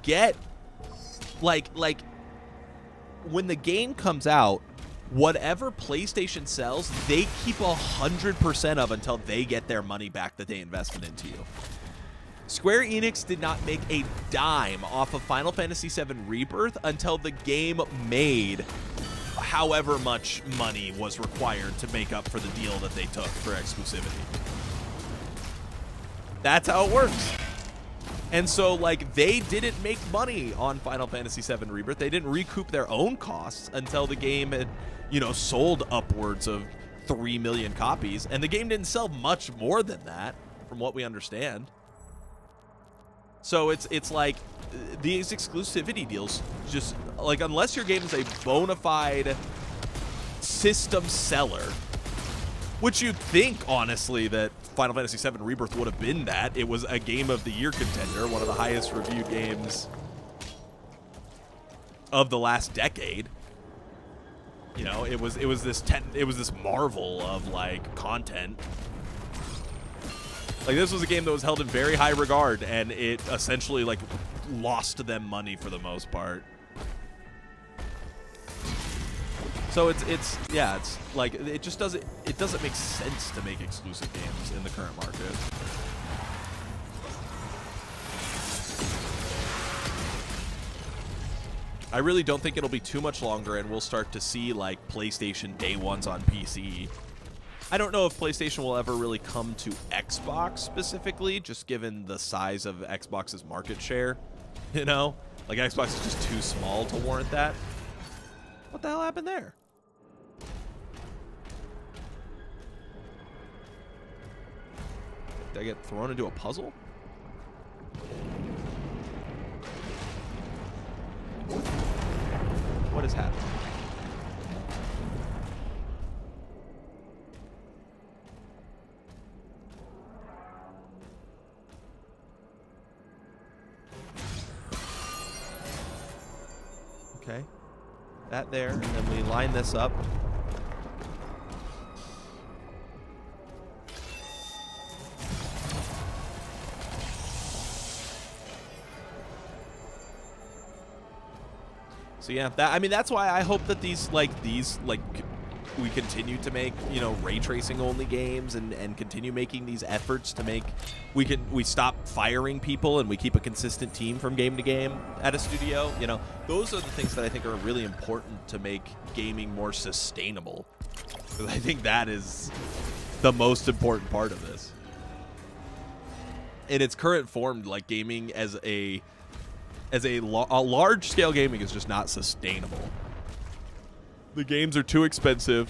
A: get like when the game comes out, whatever PlayStation sells, they keep 100% of until they get their money back that they invested into you. Square Enix did not make a dime off of Final Fantasy VII Rebirth until the game made however much money was required to make up for the deal that they took for exclusivity. That's how it works. And so, like, they didn't make money on Final Fantasy VII Rebirth. They didn't recoup their own costs until the game had, you know, sold upwards of 3 million copies. And the game didn't sell much more than that, from what we understand. So it's like these exclusivity deals just, like, unless your game is a bona fide system seller, which you'd think, honestly, that Final Fantasy VII Rebirth would have been that. It was a Game of the Year contender, one of the highest reviewed games of the last decade. You know, it was this marvel of, like, content. Like, this was a game that was held in very high regard, and it essentially, like, lost them money for the most part. So it's like, it doesn't make sense to make exclusive games in the current market. I really don't think it'll be too much longer, and we'll start to see, like, PlayStation day ones on PC. I don't know if PlayStation will ever really come to Xbox specifically, just given the size of Xbox's market share. You know? Like, Xbox is just too small to warrant that. What the hell happened there? Did I get thrown into a puzzle? What is happening? Okay. That there, and then we line this up. So yeah, I mean, that's why I hope that these we continue to make, you know, ray tracing only games, and continue making these efforts to make we stop firing people, and we keep a consistent team from game to game at a studio. You know, those are the things that I think are really important to make gaming more sustainable. Because I think that is the most important part of this. In its current form, like, gaming as a large-scale gaming is just not sustainable. The games are too expensive.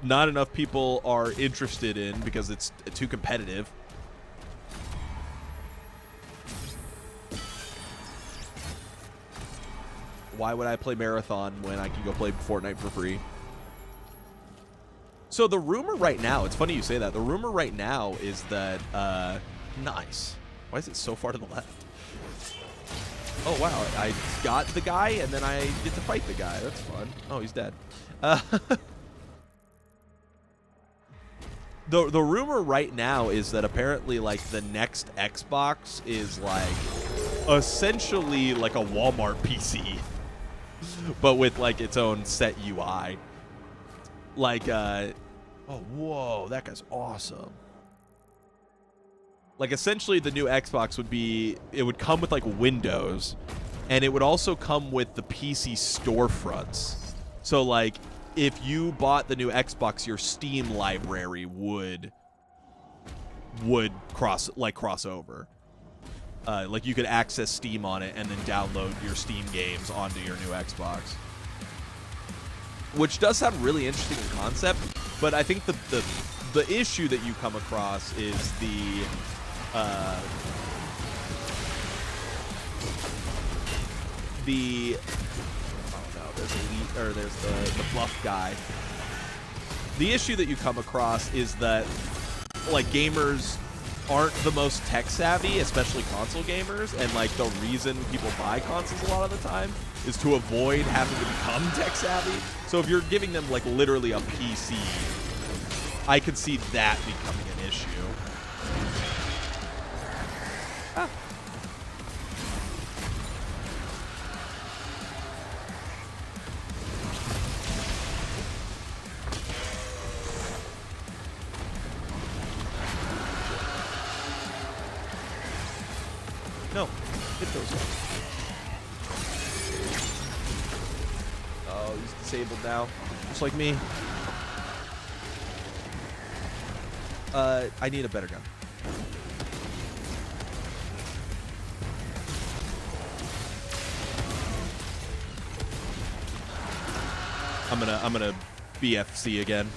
A: Not enough people are interested in because it's too competitive. Why would I play Marathon when I can go play Fortnite for free? So the rumor right now, it's funny you say that. The rumor right now is that, nice. Why is it so far to the left? Oh, wow, I got the guy, and then I get to fight the guy. That's fun. Oh, he's dead. The rumor right now is that apparently, like, the next Xbox is, like, essentially like a Walmart PC, but with, like, its own set UI. Like, oh, whoa, that guy's awesome. Like, essentially, the new Xbox would be, it would come with, like, Windows, and it would also come with the PC storefronts. So, like, if you bought the new Xbox, your Steam library would would cross over. Like you could access Steam on it and then download your Steam games onto your new Xbox, which does sound really interesting in concept. But I think the issue that you come across is the oh no, there's the fluff guy. The issue that you come across is that like gamers aren't the most tech savvy, especially console gamers, and like the reason people buy consoles a lot of the time is to avoid having to become tech savvy. So if you're giving them like literally a PC, I could see that becoming an issue. Ah. No, hit those guys. Oh, he's disabled now, just like me. I need a better gun. I'm gonna BFC again.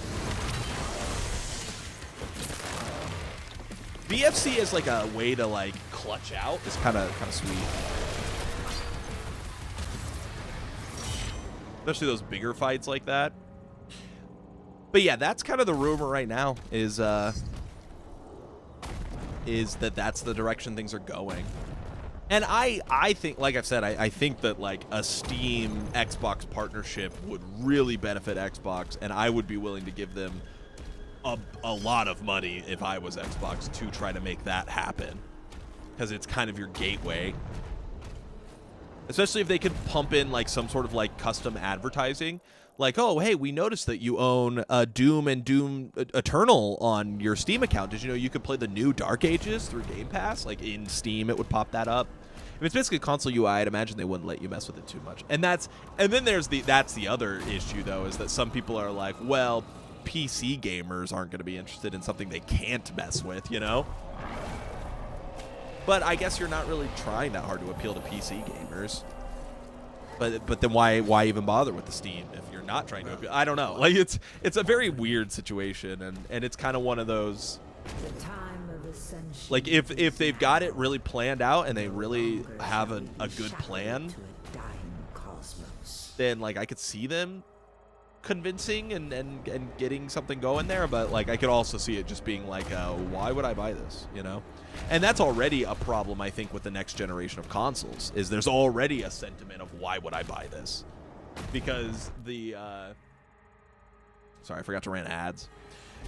A: BFC is like a way to like clutch out. It's kind of sweet, especially those bigger fights like that. But yeah, that's kind of the rumor right now. Is that's the direction things are going. And I think, like I've said, I think that like a Steam Xbox partnership would really benefit Xbox, and I would be willing to give them a lot of money if I was Xbox to try to make that happen, because it's kind of your gateway. Especially if they could pump in like some sort of like custom advertising, like, oh hey, we noticed that you own Doom and Doom Eternal on your Steam account. Did you know you could play the new Dark Ages through Game Pass? Like in Steam, it would pop that up. If it's basically console UI, I'd imagine they wouldn't let you mess with it too much. And then there's that's the other issue though, is that some people are like, well, PC gamers aren't going to be interested in something they can't mess with, you know? But I guess you're not really trying that hard to appeal to PC gamers. But then why even bother with the Steam if you're not trying to appeal? I don't know. Like it's a very weird situation, and it's kind of one of those.
C: The time of ascension,
A: like if they've got it really planned out and they really have a good plan,
C: to a dying cosmos.
A: then like I could see them convincing and getting something going there. But like I could also see it just being like, why would I buy this, you know? And that's already a problem, I think, with the next generation of consoles, is there's already a sentiment of why would I buy this? Because the sorry, I forgot to run ads.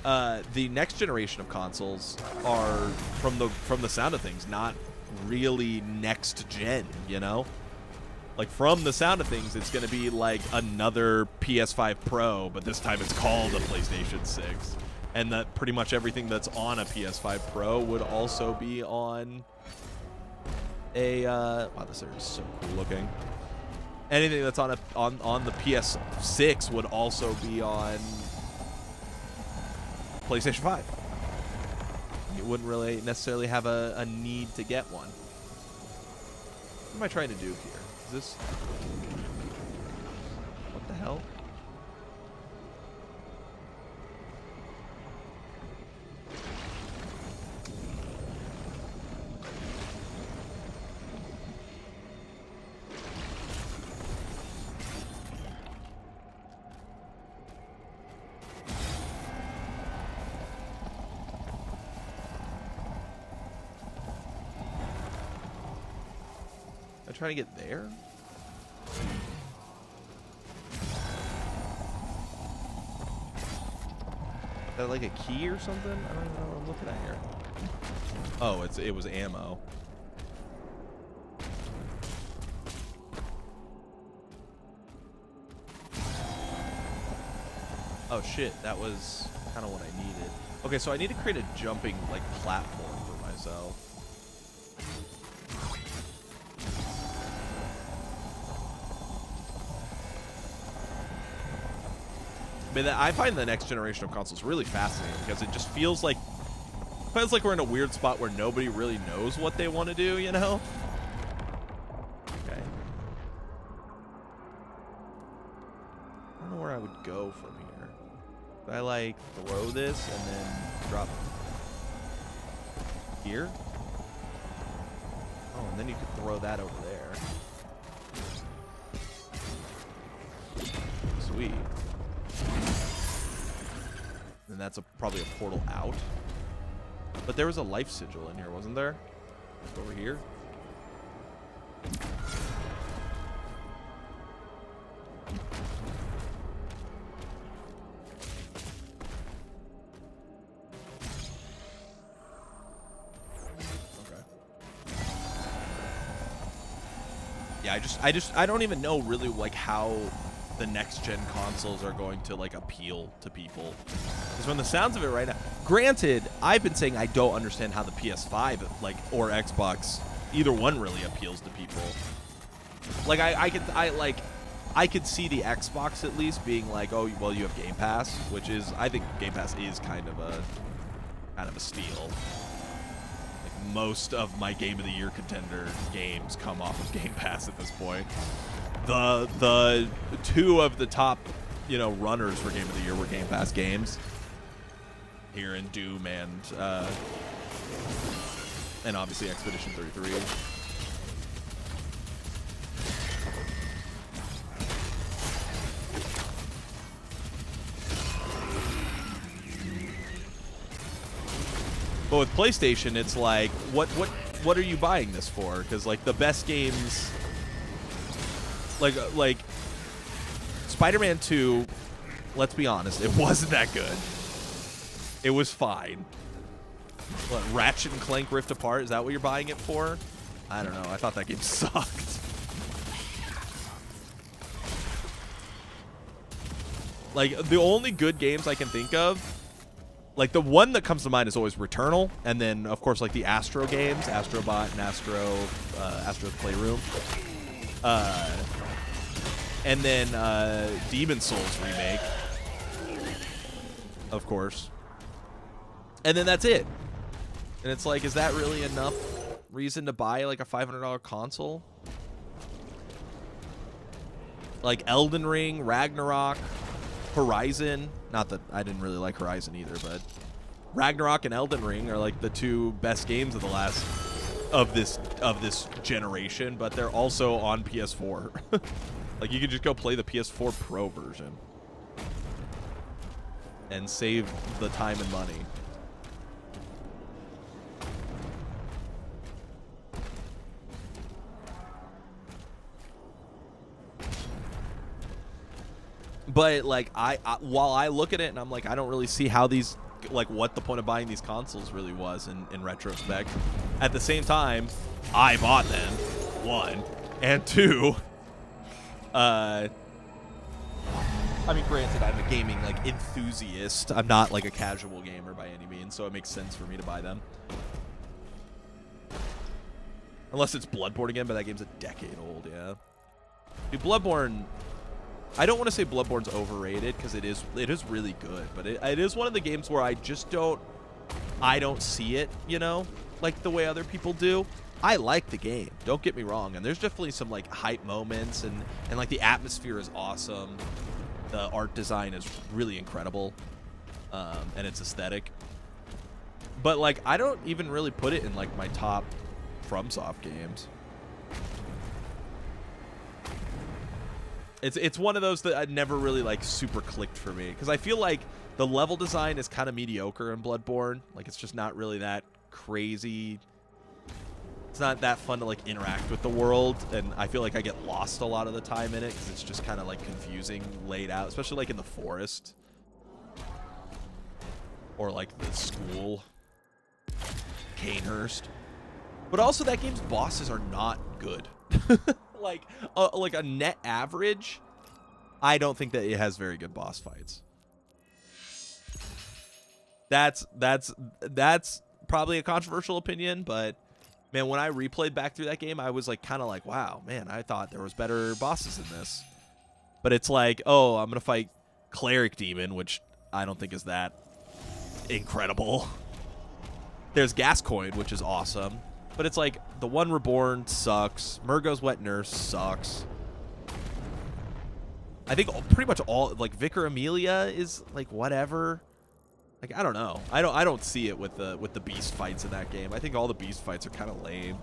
A: The next generation of consoles are, from the sound of things, not really next gen, you know? Like, from the sound of things, it's going to be like another PS5 Pro, but this time it's called a PlayStation 6. And that pretty much everything that's on a PS5 Pro would also be on a wow, this area is so cool looking. Anything that's on the PS6 would also be on PlayStation 5. You wouldn't really necessarily have a need to get one. What am I trying to do here? Is this... What the hell? I'm trying to get there. Is that like a key or something? I don't even know what I'm looking at here. Oh, it was ammo. Oh shit, that was kind of what I needed. Okay, so I need to create a jumping like platform for myself. I mean, I find the next generation of consoles really fascinating because it just feels like Feels like we're in a weird spot where nobody really knows what they want to do, you know? Okay. I don't know where I would go from here. Would I, like, throw this and then drop here? Oh, and then you could throw that over there. Sweet. And that's probably a portal out. But there was a life sigil in here, wasn't there? Over here. Yeah, I don't even know really like how the next gen consoles are going to like appeal to people. Because from the sounds of it right now, granted, I've been saying I don't understand how the PS5 like or Xbox, either one really appeals to people. Like I could see the Xbox at least being like, oh well, you have Game Pass, which is, I think Game Pass is kind of a steal. Like most of my Game of the Year contender games come off of Game Pass at this point. The two of the top, you know, runners for Game of the Year were Game Pass games. Here in Doom and obviously Expedition 33. But with PlayStation, it's like, what are you buying this for? Because like the best games, like Spider-Man 2, let's be honest, it wasn't that good. It was fine. What, Ratchet and Clank Rift Apart, is that what you're buying it for? I don't know. I thought that game sucked. Like, the only good games I can think of, like, the one that comes to mind is always Returnal, and then, of course, like, the Astro games, Astrobot and Astro's Playroom. And then Demon Souls remake, of course. And then that's it. And it's like, is that really enough reason to buy like a $500 console? Like Elden Ring, Ragnarok, Horizon. Not that I didn't really like Horizon either, but Ragnarok and Elden Ring are like the two best games of the last of this generation, but they're also on PS4. Like you could just go play the PS4 Pro version and save the time and money. But like I while I look at it and I'm like, I don't really see how these, like, what the point of buying these consoles really was in retrospect. At the same time, I bought them, one, and two, I mean, granted, I'm a gaming like enthusiast. I'm not like a casual gamer by any means, so it makes sense for me to buy them. Unless it's Bloodborne again, but that game's a decade old, yeah. Dude, Bloodborne, I don't want to say Bloodborne's overrated because it is really good, but it is one of the games where I don't see it, you know, like the way other people do. I like the game, don't get me wrong, and there's definitely some like hype moments, and like the atmosphere is awesome, the art design is really incredible, and it's aesthetic. But like I don't even really put it in like my top FromSoft games. It's one of those that I never really like super clicked for me, because I feel like the level design is kind of mediocre in Bloodborne. Like it's just not really that crazy. It's not that fun to like interact with the world, and I feel like I get lost a lot of the time in it because it's just kind of like confusing laid out, especially like in the forest or like the school, Canehurst. But also that game's bosses are not good. like a net average, I don't think that it has very good boss fights. That's probably a controversial opinion, but man, when I replayed back through that game, I was like kind of like, wow, man, I thought there was better bosses in this. But it's like, oh, I'm gonna fight Cleric Demon, which I don't think is that incredible. There's Gascoigne, which is awesome. But it's like, the One Reborn sucks. Murgo's Wet Nurse sucks. I think pretty much all, like, Vicar Amelia is, like, whatever. Like, I don't know. I don't see it with the beast fights in that game. I think all the beast fights are kind of lame.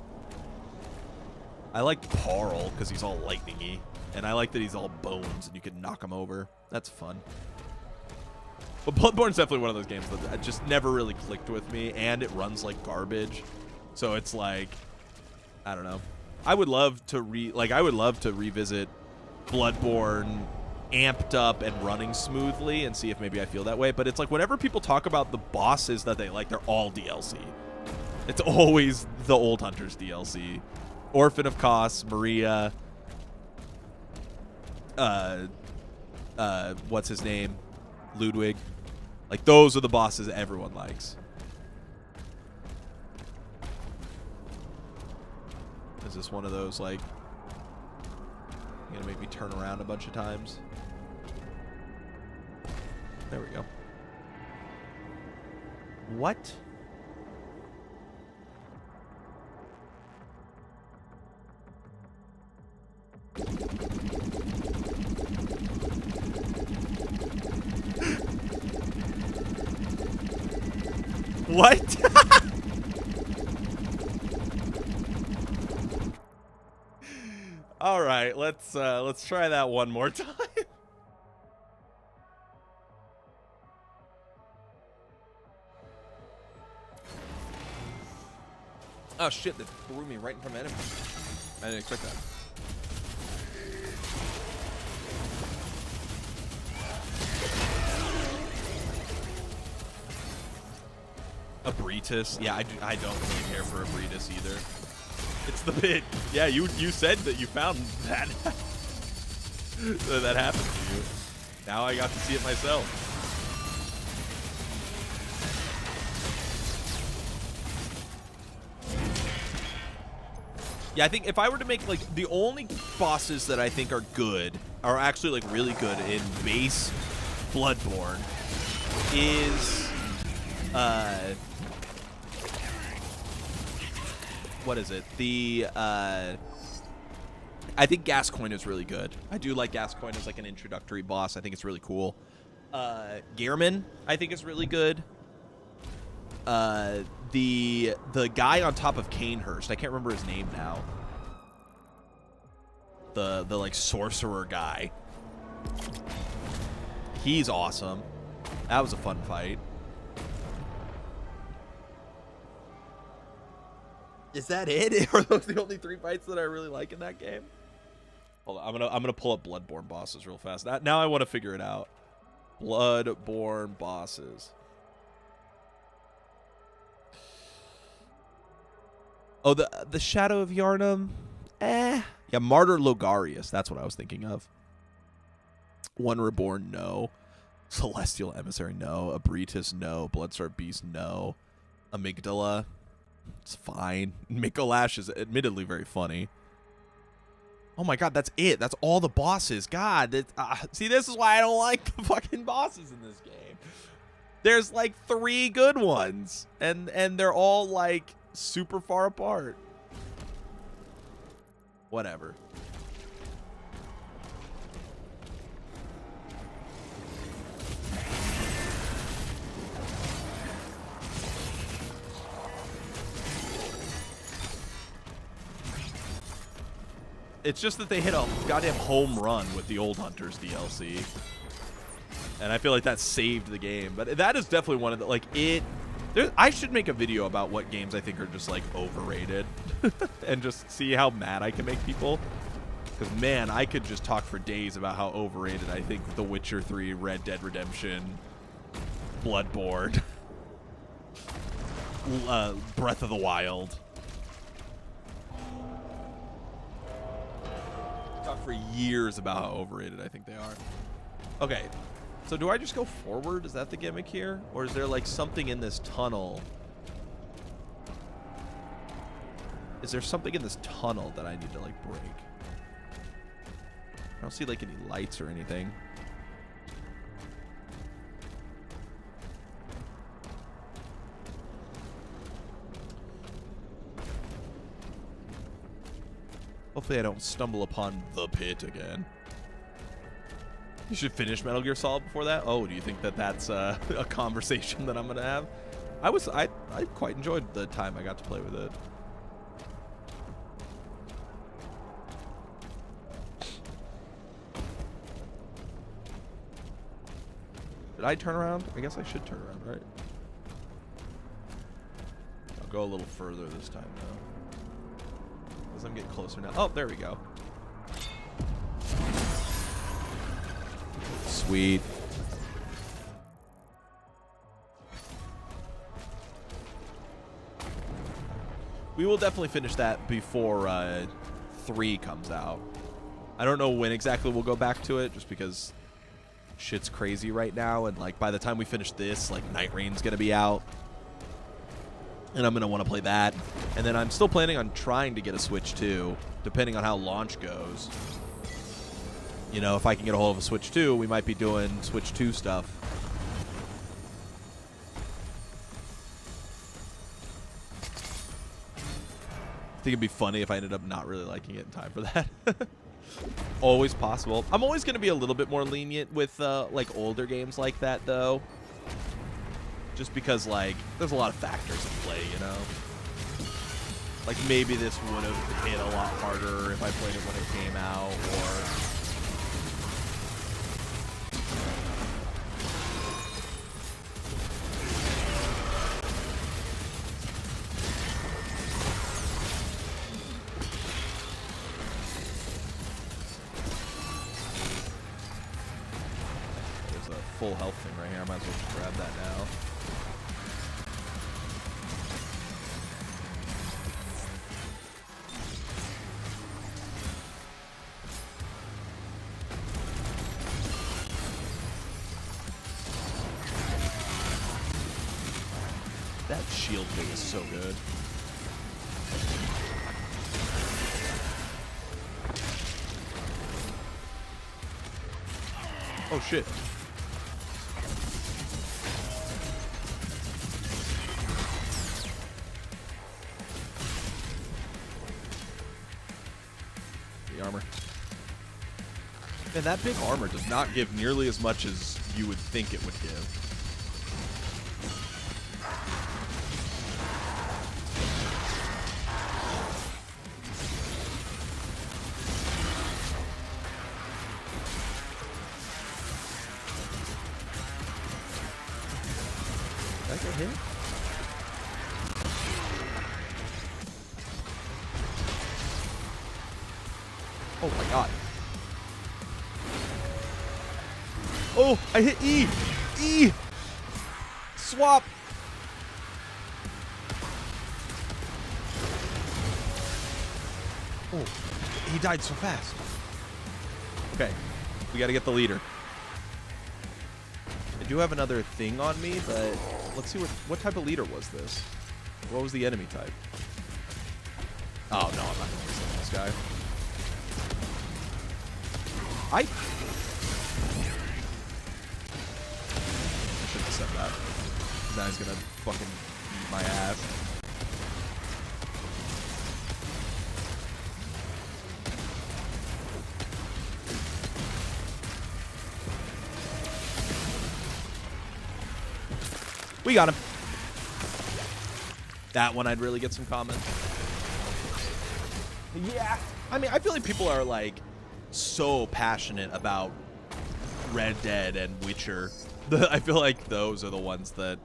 A: I like Parl, because he's all lightning-y. And I like that he's all bones, and you can knock him over. That's fun. But Bloodborne's definitely one of those games that just never really clicked with me, and it runs like garbage. So it's like, I don't know. I would love to revisit Bloodborne amped up and running smoothly and see if maybe I feel that way. But it's like whenever people talk about the bosses that they like, they're all DLC. It's always the Old Hunters DLC. Orphan of Kos, Maria, what's his name? Ludwig. Like, those are the bosses everyone likes. Is this one of those, like, you gonna make me turn around a bunch of times? There we go. What? What? All right, let's try that one more time. Oh shit, that threw me right in front of enemy. I didn't expect that. Abritus. Yeah, I don't really care for Abritus either. It's the bit. Yeah, you said that you found that that happened to you. Now I got to see it myself. Yeah, I think if I were to make, like, the only bosses that I think are good, are actually, like, really good in base Bloodborne is, what is it? I think Gascoigne is really good. I do like Gascoigne as, like, an introductory boss. I think it's really cool. Gehrman, I think, is really good. The guy on top of Canehurst, I can't remember his name now. The like sorcerer guy. He's awesome. That was a fun fight. Is that it? Are those the only 3 fights that I really like in that game? Hold on, I'm gonna pull up Bloodborne bosses real fast. Now I want to figure it out. Bloodborne bosses. Oh, the Shadow of Yharnam? Yeah, Martyr Logarius. That's what I was thinking of. One Reborn, no. Celestial Emissary, no. Abritus, no. Bloodstar Beast, no. Amygdala, it's fine. Mikolash is admittedly very funny. Oh my god, that's it. That's all the bosses. God, see, this is why I don't like the fucking bosses in this game. There's like 3 good ones, and they're all like super far apart. Whatever. It's just that they hit a goddamn home run with the Old Hunters DLC. And I feel like that saved the game. But that is definitely one of the, like, I should make a video about what games I think are just, like, overrated. And just see how mad I can make people. Because, man, I could just talk for days about how overrated I think The Witcher 3, Red Dead Redemption, Bloodborne, Breath of the Wild. Talk for years about how overrated I think they are. Okay. So do I just go forward? Is that the gimmick here? Or is there like something in this tunnel? Is there something in this tunnel that I need to like break? I don't see like any lights or anything. Hopefully I don't stumble upon the pit again. You should finish Metal Gear Solid before that? Oh, do you think that that's a conversation that I'm going to have? I quite enjoyed the time I got to play with it. Did I turn around? I guess I should turn around, right? I'll go a little further this time, though. As I'm getting closer now. Oh, there we go. Sweet. We will definitely finish that before 3 comes out. I don't know when exactly we'll go back to it, just because shit's crazy right now, and like by the time we finish this, like Night Rain's gonna be out, and I'm gonna want to play that. And then I'm still planning on trying to get a Switch 2, depending on how launch goes. You know, if I can get a hold of a Switch 2, we might be doing Switch 2 stuff. I think it'd be funny if I ended up not really liking it in time for that. Always possible. I'm always going to be a little bit more lenient with like older games like that, though. Just because, like, there's a lot of factors in play, you know? Like, maybe this would have hit a lot harder if I played it when it came out, or... full health thing right here. I might as well just grab that now. That shield thing is so good. Oh shit. Armor. And that big armor does not give nearly as much as you would think it would give. Did I get hit? Oh my god. Oh, I hit E! E! Swap! Oh, he died so fast. Okay, we gotta get the leader. I do have another thing on me, but let's see what type of leader was this? What was the enemy type? Oh, no, I'm not gonna use this guy. I shouldn't have said that. Now he's gonna fucking eat my ass. We got him. That one I'd really get some comments. Yeah. I mean, I feel like people are like so passionate about Red Dead and Witcher. I feel like those are the ones that,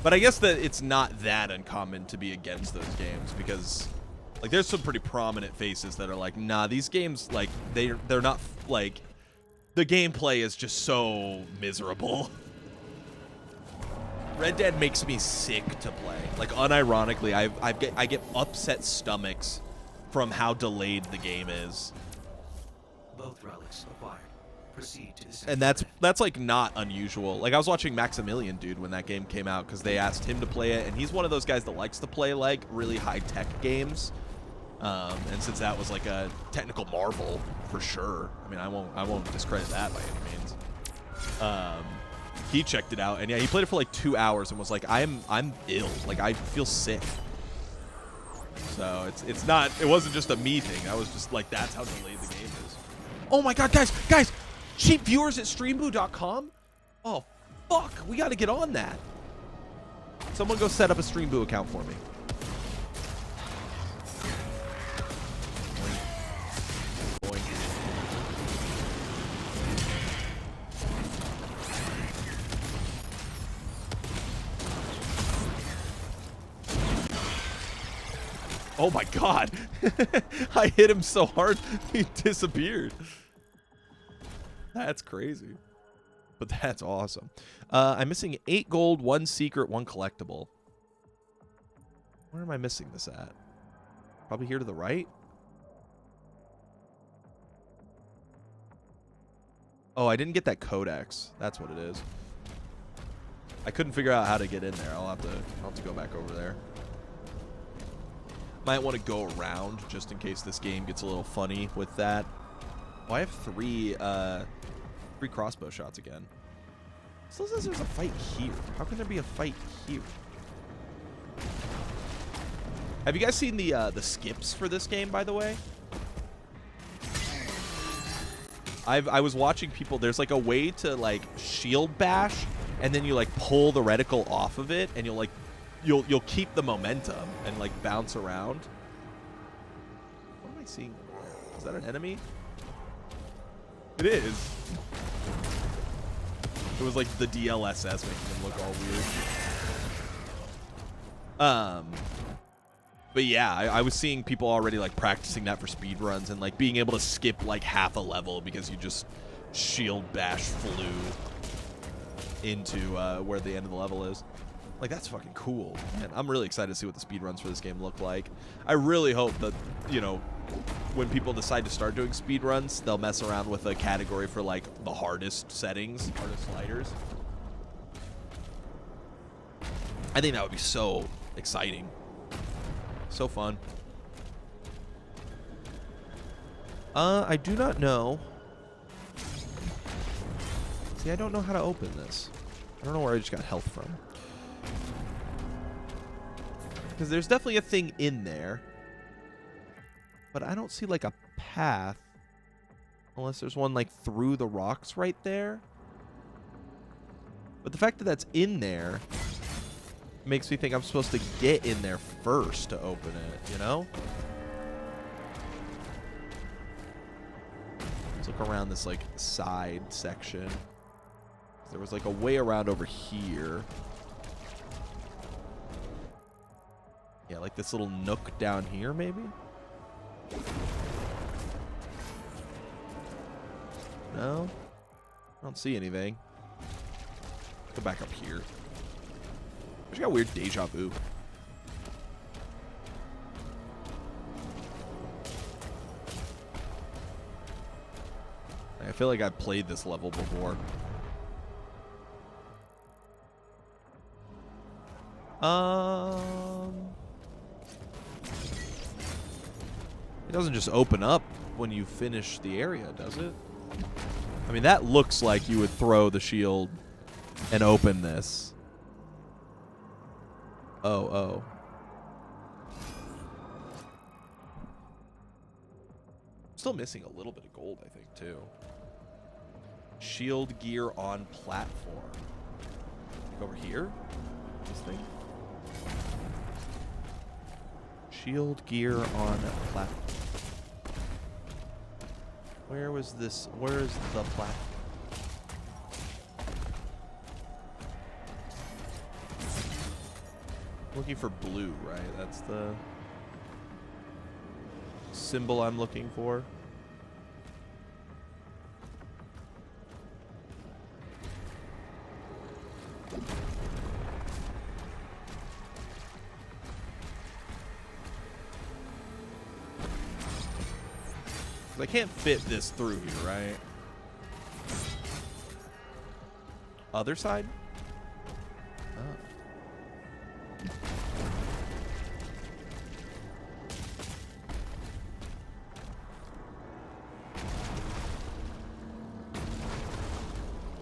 A: but I guess that it's not that uncommon to be against those games, because like there's some pretty prominent faces that are like, nah, these games, like they're not, like the gameplay is just so miserable. Red Dead makes me sick to play. Like unironically, I get upset stomachs from how delayed the game is.
B: Both relics acquired. Proceed to the
A: And that's like not unusual. Like I was watching Maximilian, dude, when that game came out, because they asked him to play it, and he's one of those guys that likes to play like really high-tech games. And since that was like a technical marvel for sure, I mean, I won't discredit that by any means. He checked it out, and yeah, he played it for like 2 hours and was like, I'm ill. Like I feel sick. So it's not. It wasn't just a me thing. I was just like, that's how delayed the game is. Oh my god, guys, cheap viewers at streamboo.com. Oh fuck, we got to get on that. Someone go set up a Streamboo account for me. Boing. Oh my god. I hit him so hard he disappeared. That's crazy. But that's awesome. I'm missing 8 gold, 1 secret, 1 collectible. Where am I missing this at? Probably here to the right? Oh, I didn't get that codex. That's what it is. I couldn't figure out how to get in there. I'll have to go back over there. Might want to go around just in case this game gets a little funny with that. Oh, I have 3 crossbow shots again. Still says there's a fight here. How can there be a fight here? Have you guys seen the skips for this game, by the way? I was watching people. There's like a way to like shield bash, and then you like pull the reticle off of it, and you'll keep the momentum and like bounce around. What am I seeing? Is that an enemy? It is. It was like the DLSS making him look all weird. But yeah, I was seeing people already like practicing that for speed runs and like being able to skip like half a level because you just shield bash flew into where the end of the level is. Like, that's fucking cool. And I'm really excited to see what the speed runs for this game look like. I really hope that, you know, when people decide to start doing speed runs, they'll mess around with a category for like the hardest settings, hardest sliders. I think that would be so exciting. So fun. I do not know. See, I don't know how to open this. I don't know where I just got health from. Because there's definitely a thing in there. But I don't see like a path. Unless there's one like through the rocks right there. But the fact that that's in there makes me think I'm supposed to get in there first to open it, you know? Let's look around this like side section. There was like a way around over here. Yeah, like this little nook down here, maybe? No? I don't see anything. Go back up here. I just got weird deja vu. I feel like I've played this level before. It doesn't just open up when you finish the area, does it? I mean, that looks like you would throw the shield and open this. Oh. Still missing a little bit of gold, I think, too. Shield gear on platform. Like over here? This thing? Shield gear on platform. Where was this? Where is the platform? Looking for blue, right? That's the symbol I'm looking for. I can't fit this through here, right? Other side? Oh.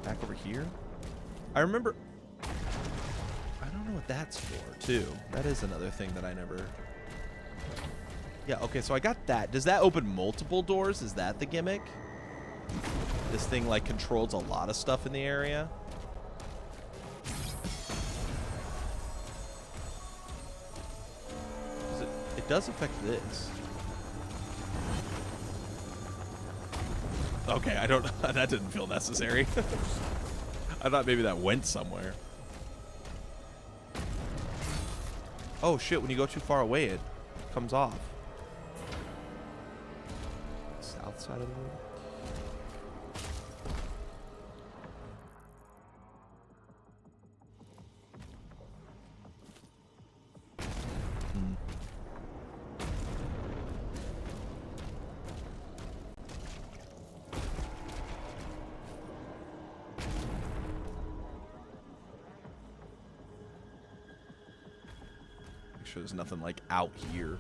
A: Back over here? I remember... I don't know what that's for, too. That is another thing that I never Yeah, okay, so I got that. Does that open multiple doors? Is that the gimmick? This thing, like, controls a lot of stuff in the area. It does affect this. Okay, I don't... that didn't feel necessary. I thought maybe that went somewhere. Oh, shit, when you go too far away, it comes off. South side of the room. Make sure there's nothing like out here.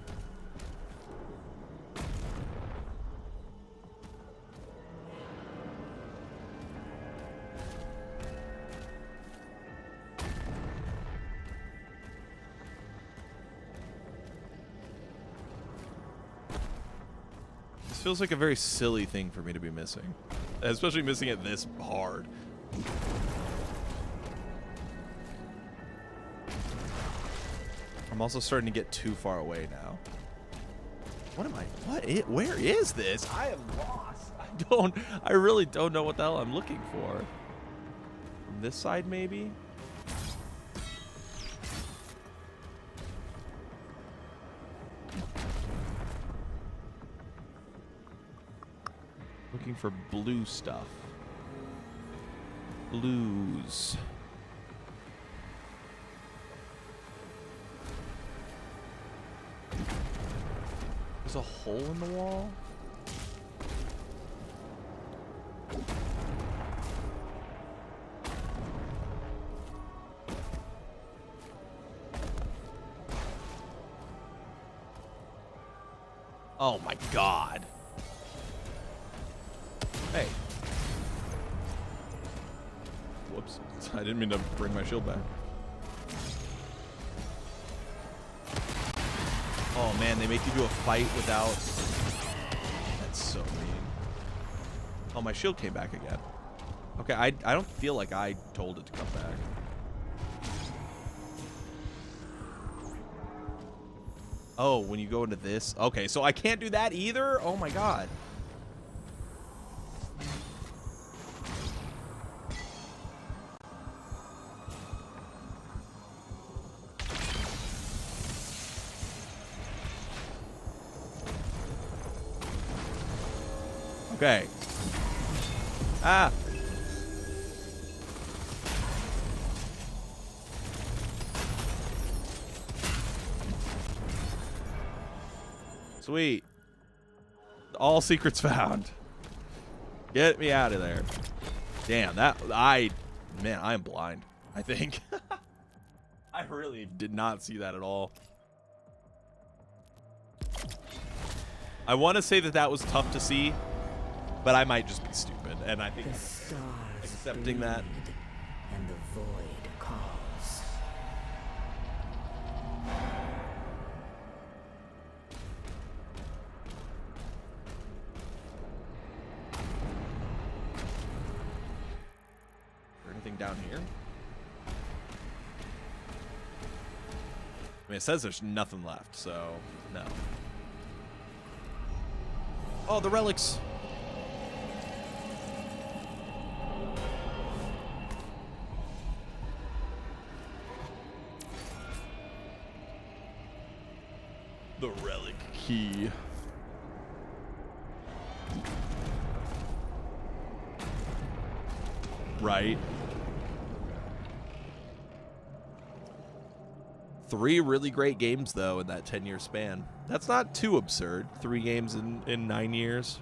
A: Feels like a very silly thing for me to be missing, especially missing it this hard. I'm also starting to get too far away now. What am I? Where is this? I am lost. I really don't know what the hell I'm looking for. From this side, maybe? Looking for blue stuff. Blues. There's a hole in the wall? Oh my god. Hey. Whoops. I didn't mean to bring my shield back. Oh man, they make you do a fight without... That's so mean. Oh, my shield came back again. Okay, I don't feel like I told it to come back. Oh, when you go into this? Okay, so I can't do that either? Oh my god. Okay. Ah. Sweet. All secrets found. Get me out of there. Damn, man, I am blind, I think. I really did not see that at all. I want to say that was tough to see, but I might just be stupid, and I think
C: The stars
A: accepting that.
C: bleed, and the void calls.
A: Is there anything down here? I mean, it says there's nothing left, so no. Oh, the relics. The relic key. Right. 3 really great games, though, in that 10-year span. That's not too absurd. 3 games in 9 years.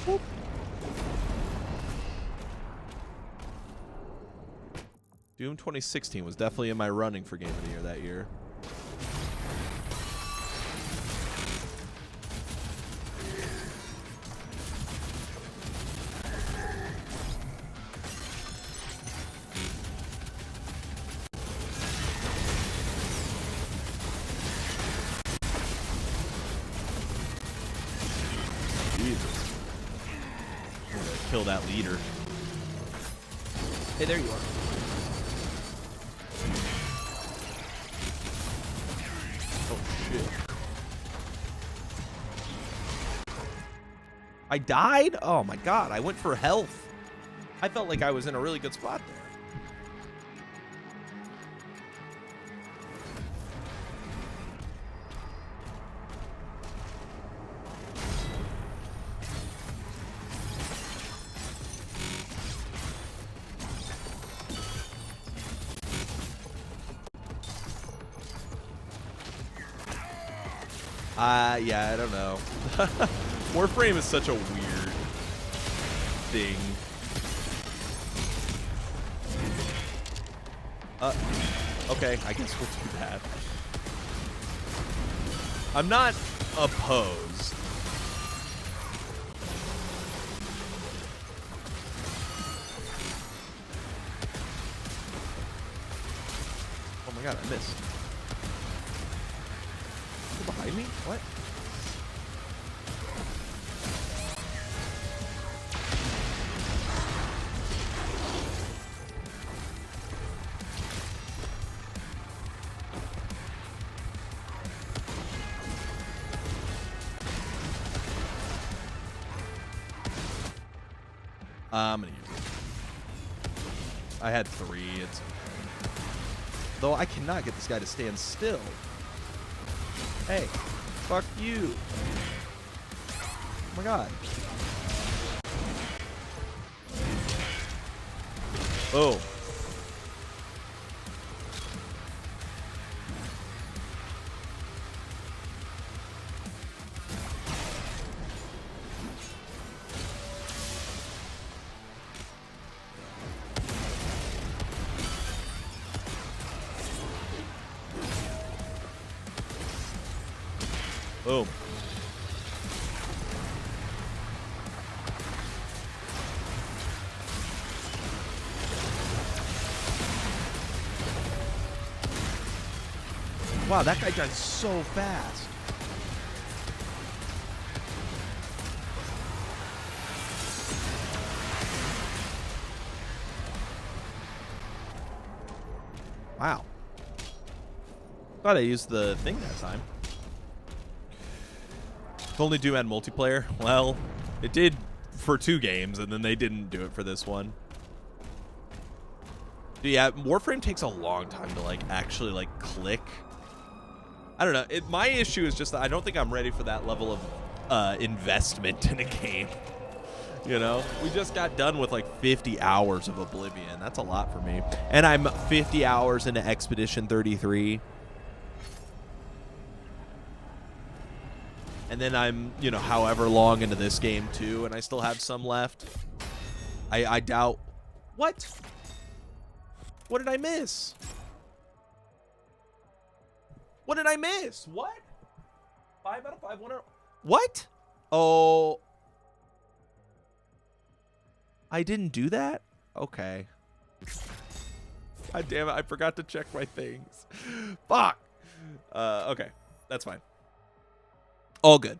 A: Whoop. Doom 2016 was definitely in my running for Game of the Year that year. kill that leader. Hey, there you are. Oh, shit. I died? Oh, my God. I went for health. I felt like I was in a really good spot there. Yeah, I don't know. Warframe is such a weird thing. Okay, I guess we'll do that. I'm not opposed. Oh my God, I missed. Behind me? What? I'm gonna use it. I had 3. It's though I cannot get this guy to stand still. Hey, fuck you. Oh my God. Oh. Boom. Wow, that guy died so fast. Wow. Thought I used the thing that time. If only Doom had multiplayer. Well, it did for 2 games, and then they didn't do it for this one. But yeah, Warframe takes a long time to like actually like click. I don't know. My issue is just that I don't think I'm ready for that level of investment in a game. You know, we just got done with like 50 hours of Oblivion. That's a lot for me. And I'm 50 hours into Expedition 33. And then I'm, you know, however long into this game too, and I still have some left. I doubt. What? What did I miss? What did I miss? What? 5 out of 5. What? Oh. I didn't do that? Okay. God damn it, I forgot to check my things. Fuck. Okay. That's fine. All good.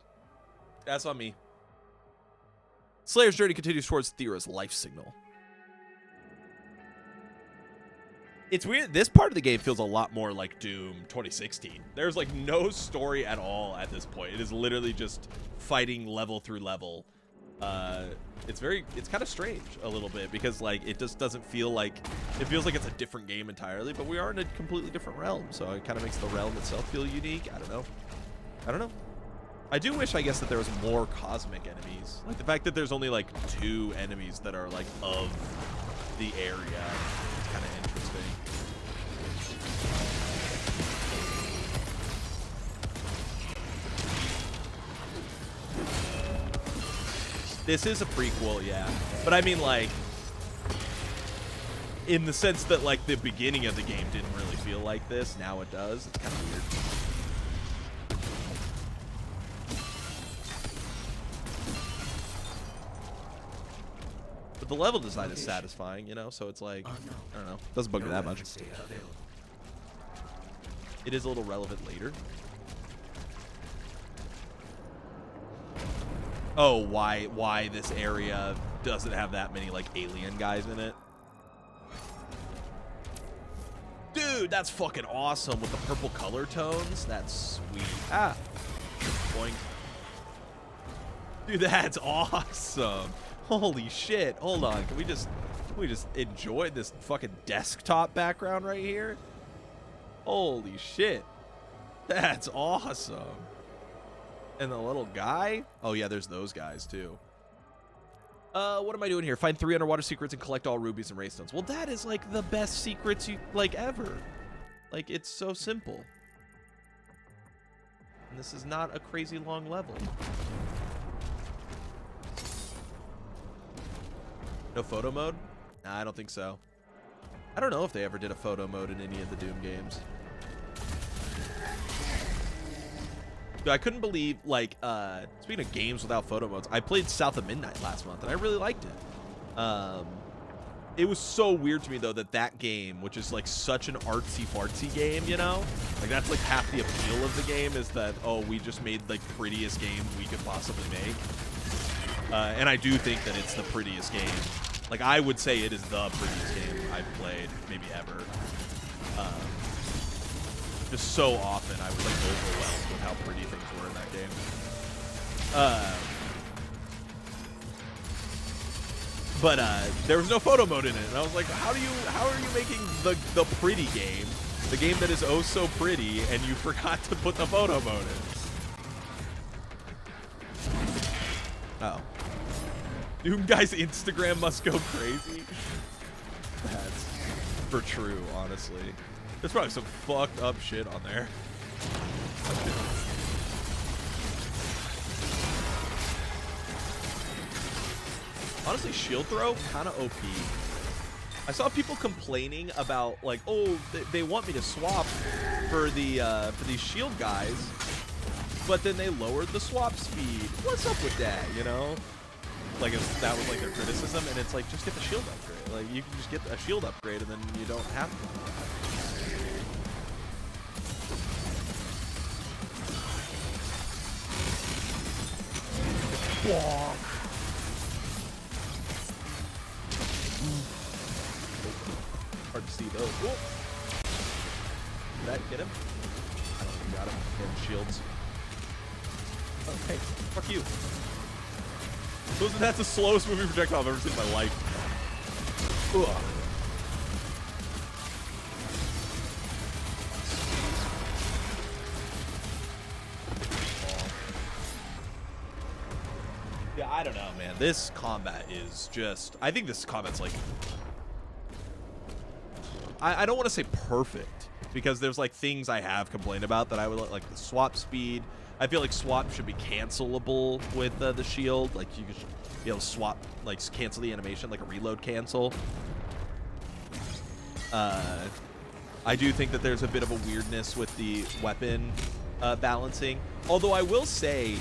A: That's on me. Slayer's journey continues towards Thera's life signal. It's weird. This part of the game feels a lot more like Doom 2016. There's like no story at all at this point. It is literally just fighting level through level. It's kind of strange a little bit because like it just doesn't feel like, it feels like it's a different game entirely, but we are in a completely different realm. So it kind of makes the realm itself feel unique. I don't know. I do wish, I guess, that there was more cosmic enemies. Like the fact that there's only like 2 enemies that are like of the area. It's kind of interesting. This is a prequel, yeah. But I mean, like, in the sense that like the beginning of the game didn't really feel like this. Now it does. It's kind of weird. The level design is satisfying, you know, so it's like, I don't know, doesn't bug me that much. It is a little relevant later. Oh, why this area doesn't have that many, like, alien guys in it. Dude, that's fucking awesome with the purple color tones. That's sweet. Ah. Boing. Dude, that's awesome. Holy shit. Hold on. Can we just enjoy this fucking desktop background right here? Holy shit. That's awesome. And the little guy? Oh, yeah, there's those guys, too. What am I doing here? Find 3 underwater secrets and collect all rubies and raystones. Well, that is, like, the best secrets you, like, ever. Like, it's so simple. And this is not a crazy long level. No photo mode? Nah, I don't think so. I don't know if they ever did a photo mode in any of the Doom games. Dude, I couldn't believe, like, speaking of games without photo modes, I played South of Midnight last month, and I really liked it. It was so weird to me, though, that game, which is, like, such an artsy-fartsy game, you know? Like, that's, like, half the appeal of the game is that, oh, we just made, like, prettiest game we could possibly make. And I do think that it's the prettiest game. Like, I would say it is the prettiest game I've played, maybe ever. Just so often, I was, like, overwhelmed with how pretty things were in that game. But there was no photo mode in it, and I was like, how are you making the pretty game, the game that is oh so pretty, and you forgot to put the photo mode in? Oh. Doom guy's Instagram must go crazy. That's for true, honestly. There's probably some fucked up shit on there. Honestly, shield throw, kind of OP. I saw people complaining about, like, oh, they want me to swap for these shield guys, but then they lowered the swap speed. What's up with that, you know? Like, if that was, like, their criticism, and it's like, just get the shield upgrade. Like, you can just get a shield upgrade, and then you don't have to. Bonk. Hard to see those. Whoa. Did that get him? I don't think he got him. And shields. Oh, hey, fuck you. That's the slowest moving projectile I've ever seen in my life. Ugh. Yeah, I don't know, man. This combat is just... I think this combat's like... I don't want to say perfect, because there's like things I have complained about that I would like the swap speed. I feel like swap should be cancelable with the shield. Like you could be able to swap, like cancel the animation, like a reload cancel. I do think that there's a bit of a weirdness with the weapon balancing. Although I will say,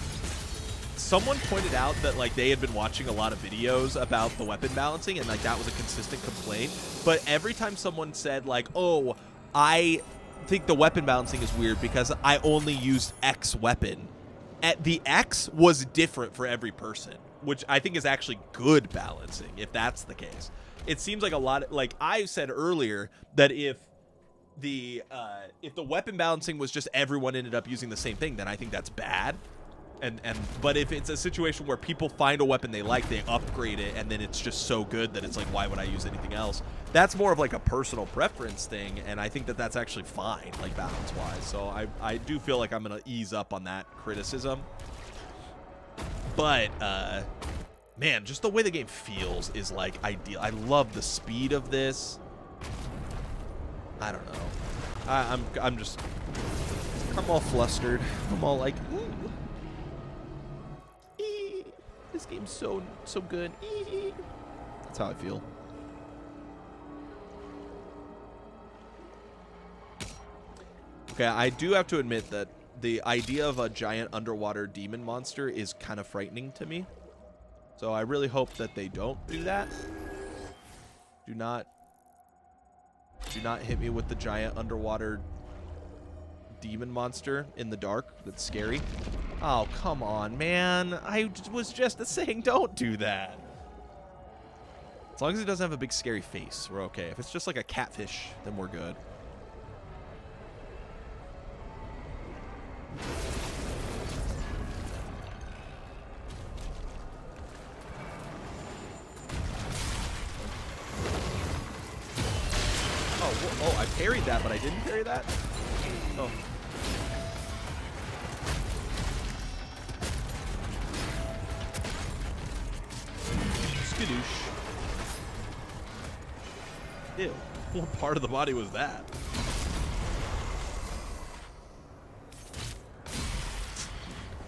A: someone pointed out that like they had been watching a lot of videos about the weapon balancing, and like that was a consistent complaint. But every time someone said like, oh, I think the weapon balancing is weird because I only used X weapon, the X was different for every person, which I think is actually good balancing if that's the case. It seems like a lot, like I said earlier, that if the weapon balancing was just everyone ended up using the same thing, then I think that's bad. But if it's a situation where people find a weapon they like, they upgrade it, and then it's just so good that it's like, why would I use anything else? That's more of like a personal preference thing, and I think that that's actually fine, like balance-wise. So I do feel like I'm gonna ease up on that criticism. But man, just the way the game feels is like ideal. I love the speed of this. I don't know. I'm all flustered. I'm all like, ooh. This game's so good. That's how I feel. Okay, I do have to admit that the idea of a giant underwater demon monster is kind of frightening to me. So I really hope that they don't do that. Do not hit me with the giant underwater demon monster in the dark. That's scary. Oh, come on, man. I was just saying don't do that. As long as it doesn't have a big scary face, we're okay. If it's just like a catfish, then we're good. Oh, I parried that, but I didn't parry that? Oh. Skadoosh. Ew. What part of the body was that?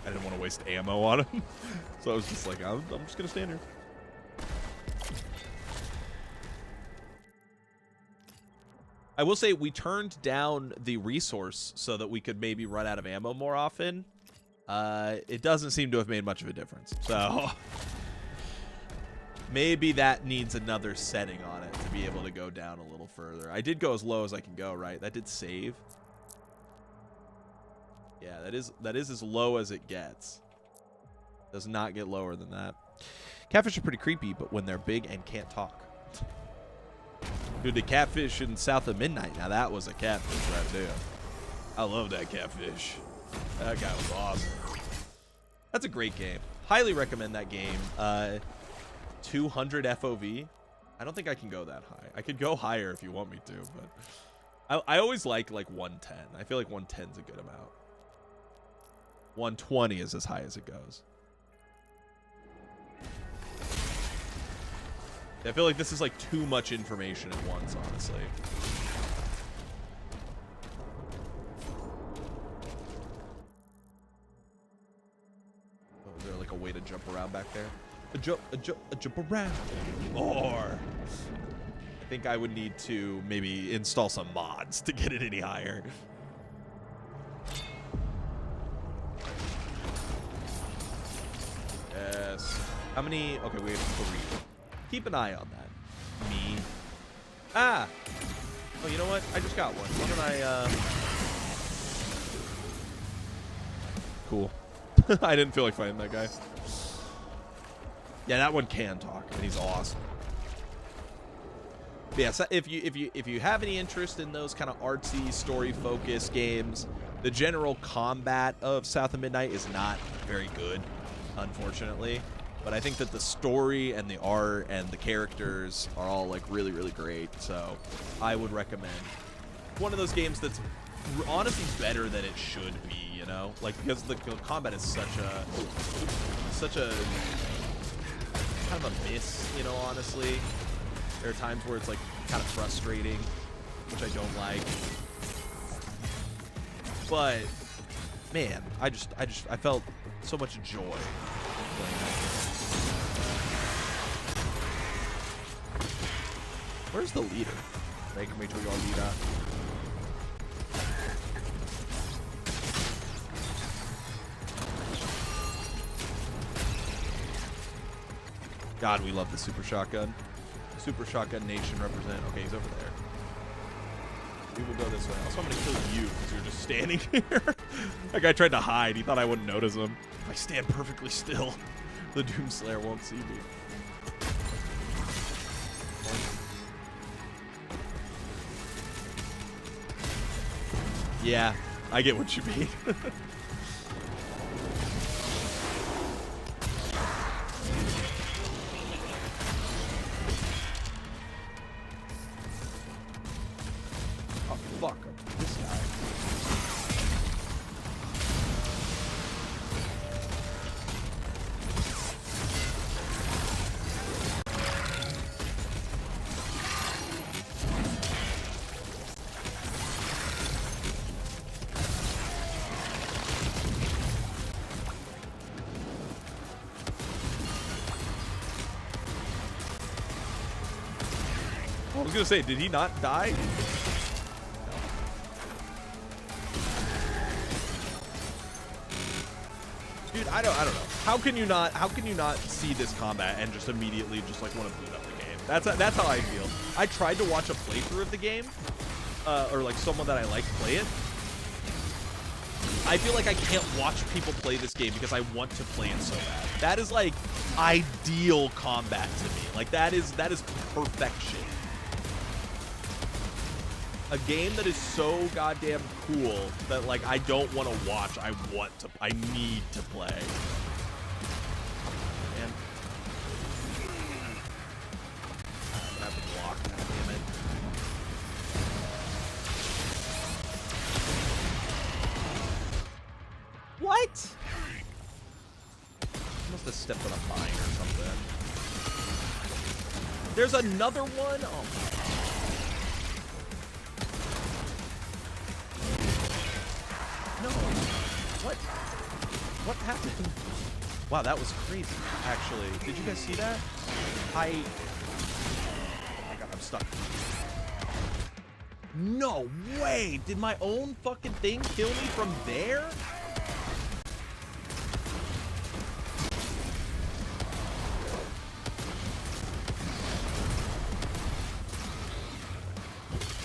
A: I didn't want to waste ammo on him. So I was just like, I'm just going to stand here. I will say we turned down the resource so that we could maybe run out of ammo more often. It doesn't seem to have made much of a difference. So maybe that needs another setting on it to be able to go down a little further. I did go as low as I can go, right? That did save. Yeah, that is as low as it gets. Does not get lower than that. Catfish are pretty creepy, but when they're big and can't talk. Dude, the catfish in South of Midnight. Now that was a catfish right there. I love that catfish. That guy was awesome. That's a great game. Highly recommend that game. 200 FOV. I don't think I can go that high. I could go higher if you want me to, but I always like 110. I feel like 110 is a good amount. 120 is as high as it goes. I feel like this is like too much information at once, honestly. Oh, is there like a way to jump around back there? A jump around. Or I think I would need to maybe install some mods to get it any higher. Yes. How many? Okay, we have 3. Keep an eye on that. Me. Ah! Oh, you know what? I just got one. Why don't I, Cool. I didn't feel like fighting that guy. Yeah, that one can talk, and he's awesome. But yeah, so if you have any interest in those kind of artsy, story-focused games, the general combat of South of Midnight is not very good, unfortunately. But I think that the story and the art and the characters are all like really, really great. So I would recommend one of those games that's honestly better than it should be, you know, like because the combat is such a kind of a miss, you know, honestly. There are times where it's like kind of frustrating, which I don't like. But man, I felt so much joy playing that game. Where's the leader? Make sure you all lead up. God, we love the super shotgun. Super shotgun nation represent. Okay, he's over there. We will go this way. Also, I'm gonna kill you because you're just standing here. That guy tried to hide. He thought I wouldn't notice him. If I stand perfectly still, the Doomslayer won't see me. Yeah, I get what you mean. Oh, fuck. This guy. I was gonna say, did he not die? Dude, I don't know. How can you not see this combat and just immediately just like want to boot up the game? That's how I feel. I tried to watch a playthrough of the game, or like someone that I like play it. I feel like I can't watch people play this game because I want to play it so bad. That is like ideal combat to me. Like that is perfection. A game that is so goddamn cool that like I don't want to watch. I need to play. Man. I'm gonna have to block that, damn it. What? I must have stepped on a mine or something. There's another one? Oh my. No. What happened? Wow, that was crazy, actually. Did you guys see that? Oh my god, I'm stuck. No way! Did my own fucking thing kill me from there?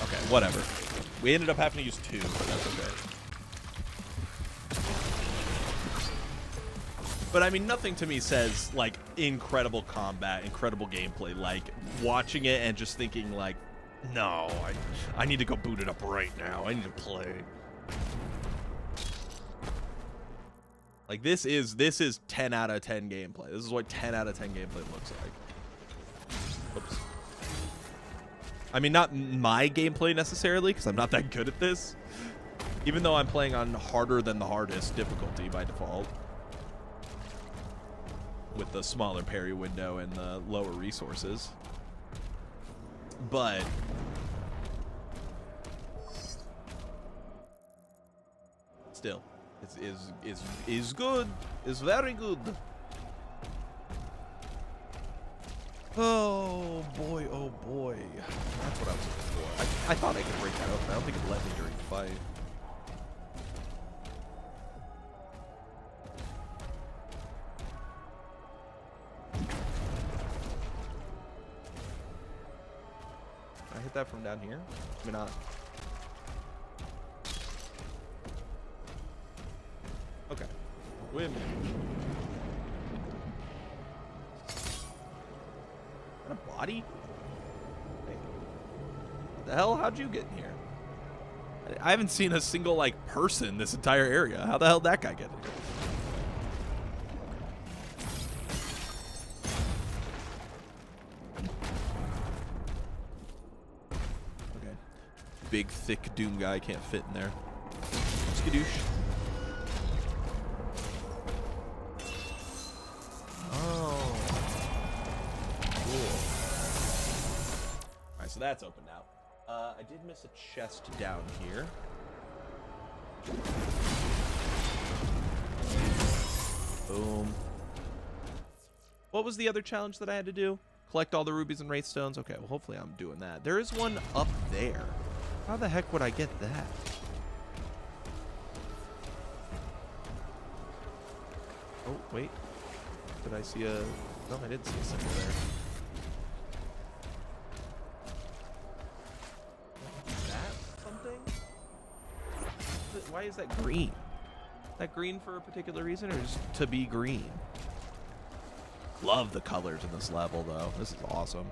A: Okay, whatever. We ended up having to use 2, but that's okay. But I mean, nothing to me says like incredible combat, incredible gameplay, like watching it and just thinking like, no, I need to go boot it up right now. I need to play. Like this is 10 out of 10 gameplay. This is what 10 out of 10 gameplay looks like. Oops. I mean, not my gameplay necessarily, because I'm not that good at this. Even though I'm playing on harder than the hardest difficulty by default. With the smaller parry window and the lower resources. But still, is good. Is very good. Oh boy, oh boy. That's what I was looking for. I thought I could break that open. I don't think it let me during the fight. Can I hit that from down here? I mean, not. Okay. Wait a minute. Is that a body? Wait. What the hell? How'd you get in here? I haven't seen a single, like, person this entire area. How the hell did that guy get in here? Okay. Big, thick Doom guy can't fit in there. Skadoosh. Oh. Cool. Alright, so that's open now. I did miss a chest down here. Boom. What was the other challenge that I had to do? Collect all the rubies and wraith stones? Okay, well, hopefully I'm doing that. There is one up there. How the heck would I get that? Oh, wait. Did I see a... No, I didn't see a symbol there. Is that something? Why is that green? Is that green for a particular reason or just to be green? Love the colors in this level, though. This is awesome.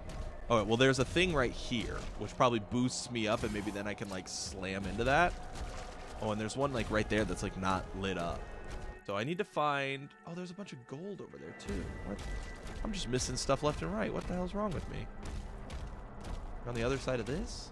A: Okay, well, there's a thing right here, which probably boosts me up, and maybe then I can, like, slam into that. Oh, and there's one, like, right there that's, like, not lit up. So I need to find... Oh, there's a bunch of gold over there, too. What? I'm just missing stuff left and right. What the hell's wrong with me? On the other side of this?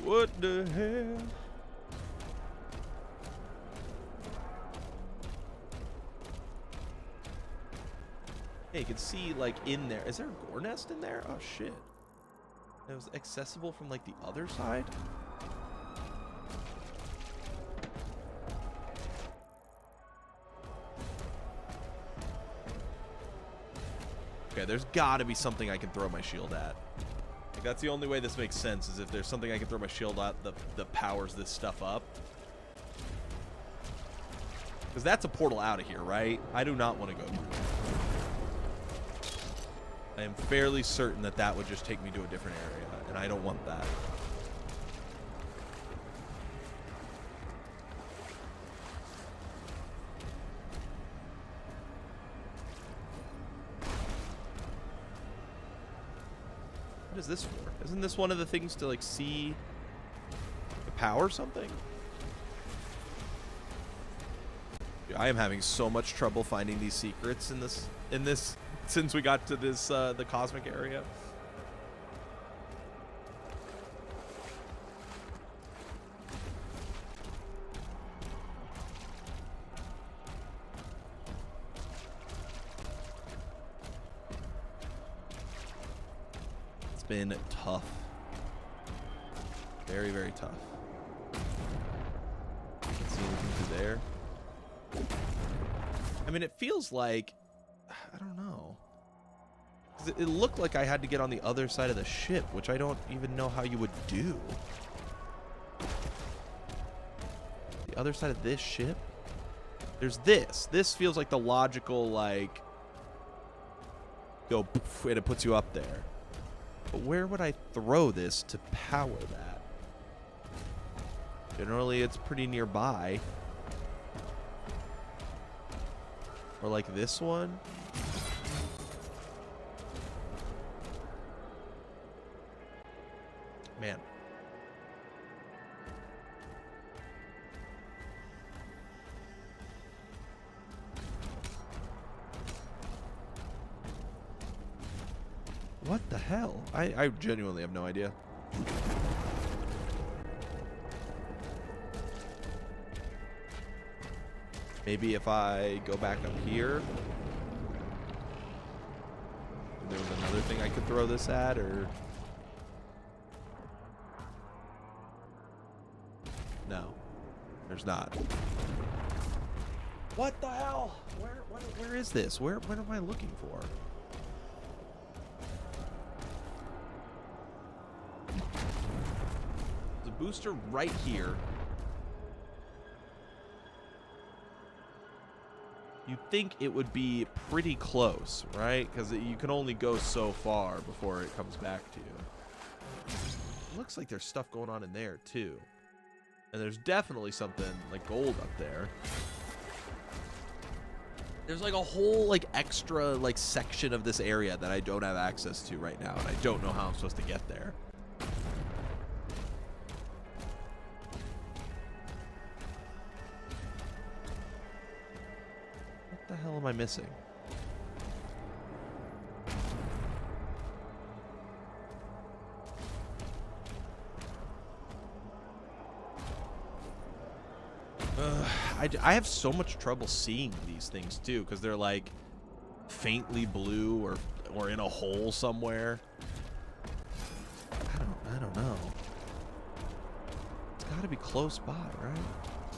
A: What the hell? Hey, you can see, like, in there. Is there a gore nest in there? Oh, shit. It was accessible from, like, the other side? Okay, there's got to be something I can throw my shield at. Like, that's the only way this makes sense, is if there's something I can throw my shield at that powers this stuff up. Because that's a portal out of here, right? I do not want to go through it. I am fairly certain that that would just take me to a different area, and I don't want that. What is this for? Isn't this one of the things to, like, see the power something? Dude, I am having so much trouble finding these secrets in this since we got to this the cosmic area. Been tough. Very, very tough. Can't see anything through there. I mean, it feels like, I don't know. 'Cause it looked like I had to get on the other side of the ship, which I don't even know how you would do. The other side of this ship? There's this. This feels like the logical, like, go poof, and it puts you up there. But where would I throw this to power that? Generally, it's pretty nearby. Or like this one. Man. What the hell? I genuinely have no idea. Maybe if I go back up here. There was another thing I could throw this at, or... No. There's not. What the hell? Where is this? What am I looking for? Booster right here. You'd think it would be pretty close, right? Because you can only go so far before it comes back to you. It looks like there's stuff going on in there too. And there's definitely something like gold up there. There's like a whole like extra like section of this area that I don't have access to right now, and I don't know how I'm supposed to get there. What the hell am I missing? I have so much trouble seeing these things too, because they're like faintly blue or in a hole somewhere. I don't know. It's got to be close by, right?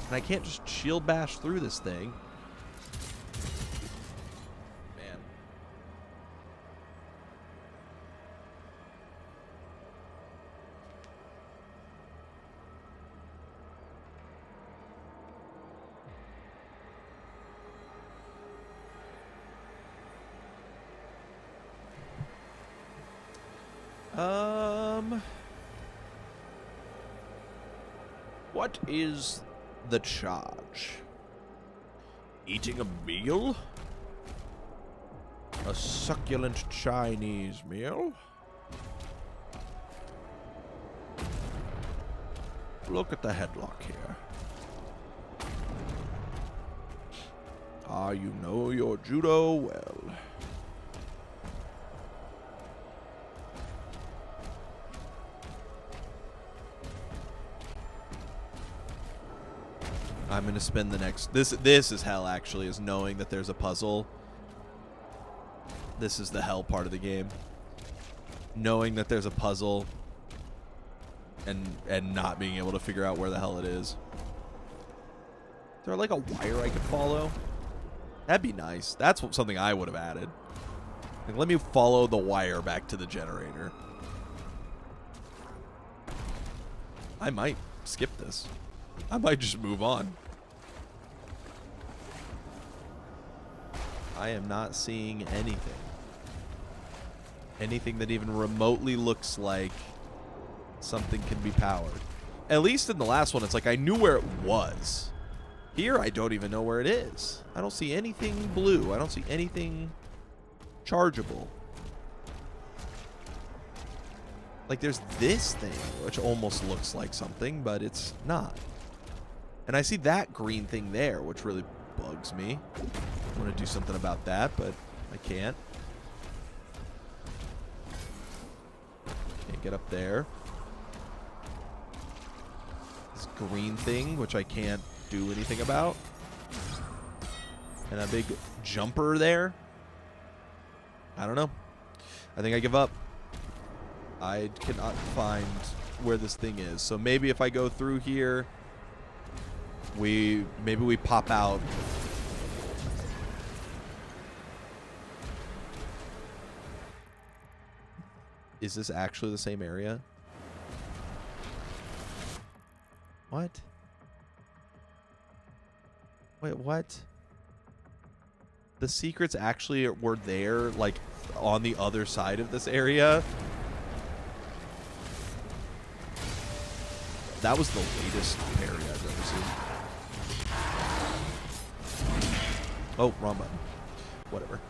A: And I can't just shield bash through this thing. What is the charge? Eating a meal? A succulent Chinese meal? Look at the headlock here. Ah, you know your judo well. I'm gonna spend the next... This is hell, actually, is knowing that there's a puzzle. This is the hell part of the game. Knowing that there's a puzzle and not being able to figure out where the hell it is. Is there like a wire I could follow? That'd be nice. That's something I would have added. Like, let me follow the wire back to the generator. I might skip this. I might just move on. I am not seeing anything. Anything that even remotely looks like something can be powered. At least in the last one, it's like I knew where it was. Here, I don't even know where it is. I don't see anything blue. I don't see anything chargeable. Like, there's this thing, which almost looks like something, but it's not. And I see that green thing there, which really bugs me. I want to do something about that, but I can't. Can't get up there. This green thing, which I can't do anything about. And a big jumper there. I don't know. I think I give up. I cannot find where this thing is. So maybe if I go through here, maybe we pop out. Is this actually the same area? What? Wait, what? The secrets actually were there, like, on the other side of this area? That was the latest parry I've ever seen. Oh, wrong button. Whatever.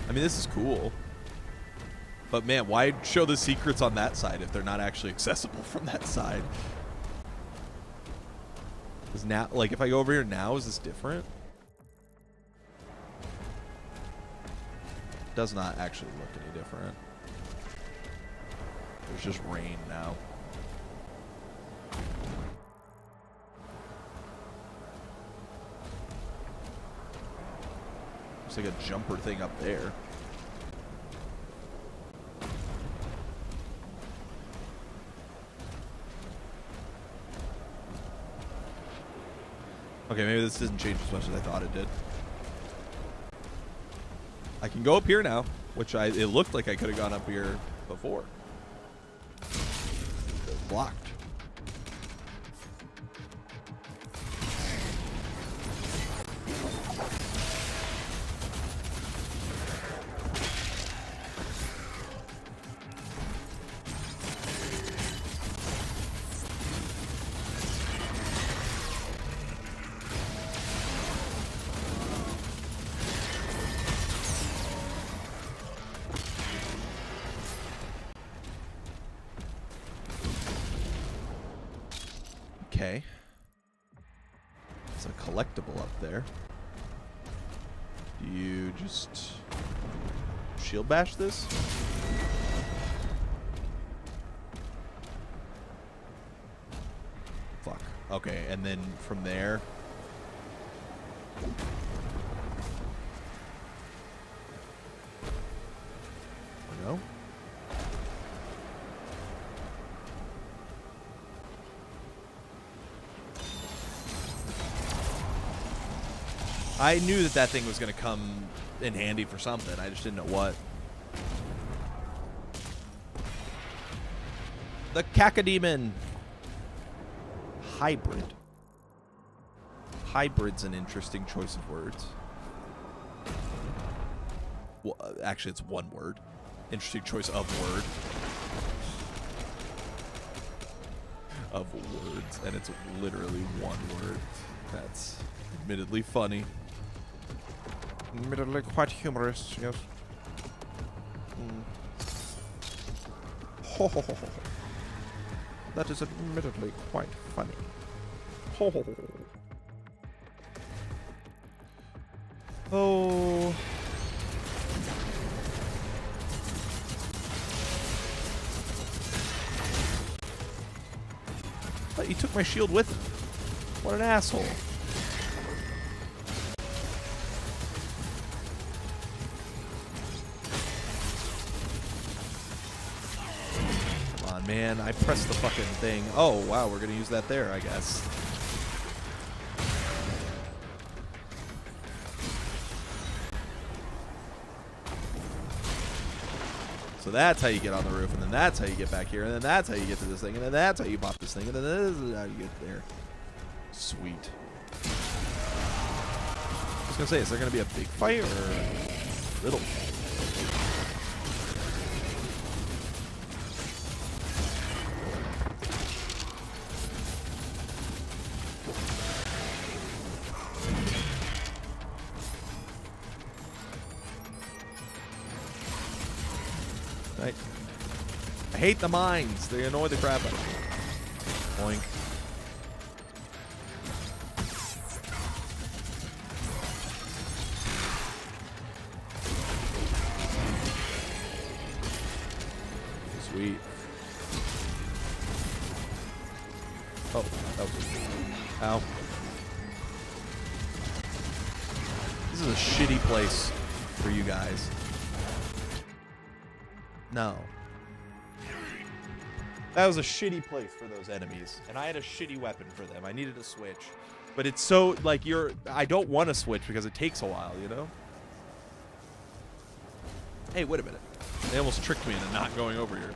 A: I mean, this is cool. But man, why show the secrets on that side if they're not actually accessible from that side? Is now, like, if I go over here now, is this different? Does not actually look any different. There's just rain now. Looks like a jumper thing up there. Okay, maybe this doesn't change as much as I thought it did. I can go up here now, which it looked like I could have gone up here before. It's blocked. Okay. It's a collectible up there. Do you just shield bash this? Fuck. Okay, and then from there. No? I knew that thing was going to come in handy for something. I just didn't know what. The Cacodemon. Hybrid. Hybrid's an interesting choice of words. Well, actually, it's one word. Interesting choice of word. Of words. And it's literally one word. That's admittedly funny. Admittedly quite humorous, yes. Ho, ho, ho, ho. That is admittedly quite funny. Ho, ho, ho. Oh. But he took my shield with him. What an asshole. Man, I pressed the fucking thing. Oh, wow, we're gonna use that there, I guess. So that's how you get on the roof, and then that's how you get back here, and then that's how you get to this thing, and then that's how you pop this thing, and then this is how you get there. Sweet. I was gonna say, is there gonna be a big fight or little? I hate the mines. They annoy the crap out of me. Boink. Sweet. Oh, that was a... Ow. This is a shitty place for you guys. No. That was a shitty place for those enemies, and I had a shitty weapon for them. I needed a switch. But it's so, like, I don't want to switch because it takes a while, you know? Hey, wait a minute. They almost tricked me into not going over here.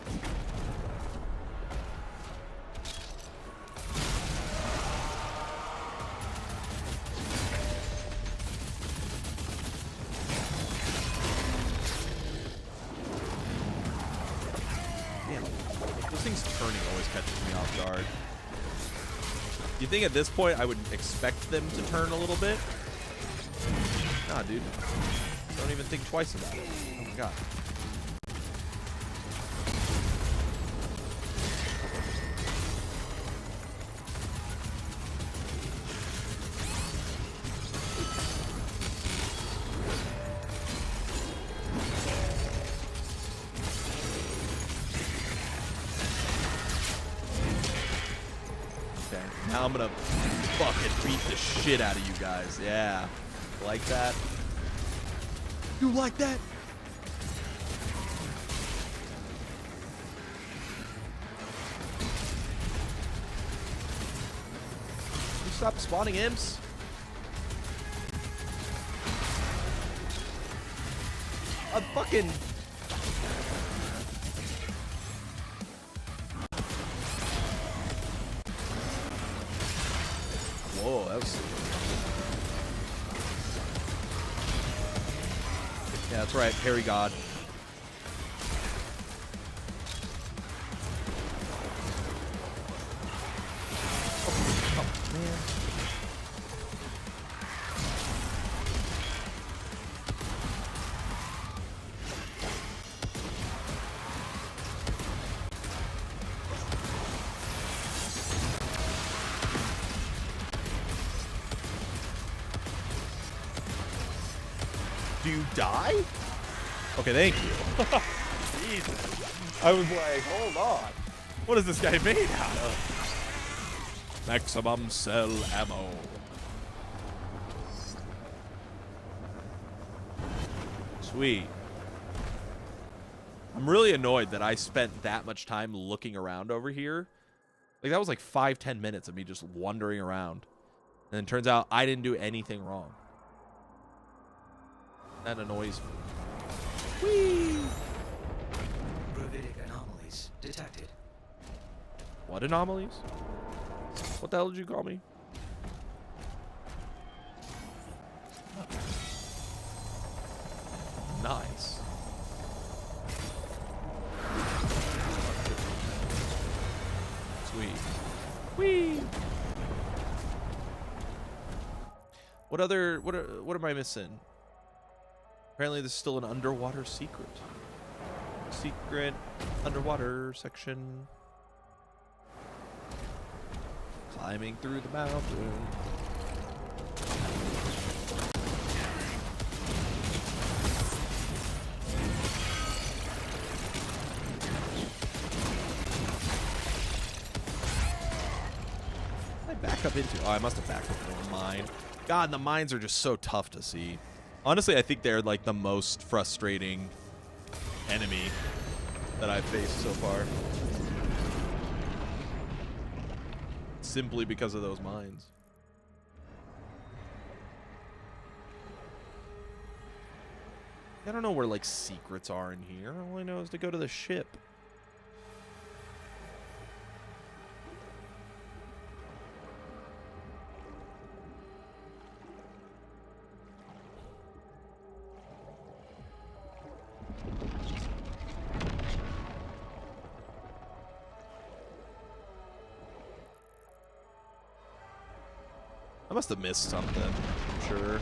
A: Turning always catches me off guard. You think at this point I would expect them to turn a little bit? Nah, dude. Don't even think twice about it. Oh my god. Now I'm gonna fucking beat the shit out of you guys. Yeah. Like that? You like that? You stop spawning imps? A fucking... Whoa, that was... Yeah, that's right, Parry God. Oh, man. Do you die? Okay, thank you. Jesus. I was like, hold on. What is this guy made out of? Maximum cell ammo. Sweet. I'm really annoyed that I spent that much time looking around over here. Like, that was like 5-10 minutes of me just wandering around. And it turns out I didn't do anything wrong. That annoys me. Whee!
B: Gravitic anomalies detected.
A: What anomalies? What the hell did you call me? Nice. Sweet. Whee! What am I missing? Apparently there's still an underwater secret. Secret underwater section. Climbing through the mountain. I back up into... Oh, I must have backed up into a mine. God, the mines are just so tough to see. Honestly, I think they're like the most frustrating enemy that I've faced so far. Simply because of those mines. I don't know where, like, secrets are in here. All I know is to go to the ship. I must have missed something, I'm sure.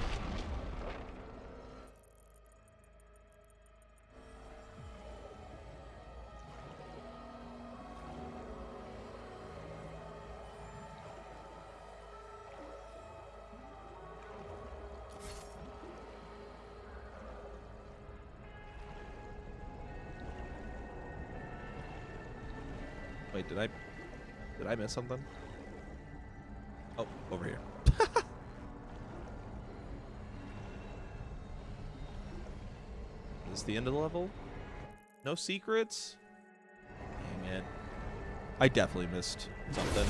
A: Wait, did I miss something? Oh, over here. Is this the end of the level? No secrets? Dang it. I definitely missed something.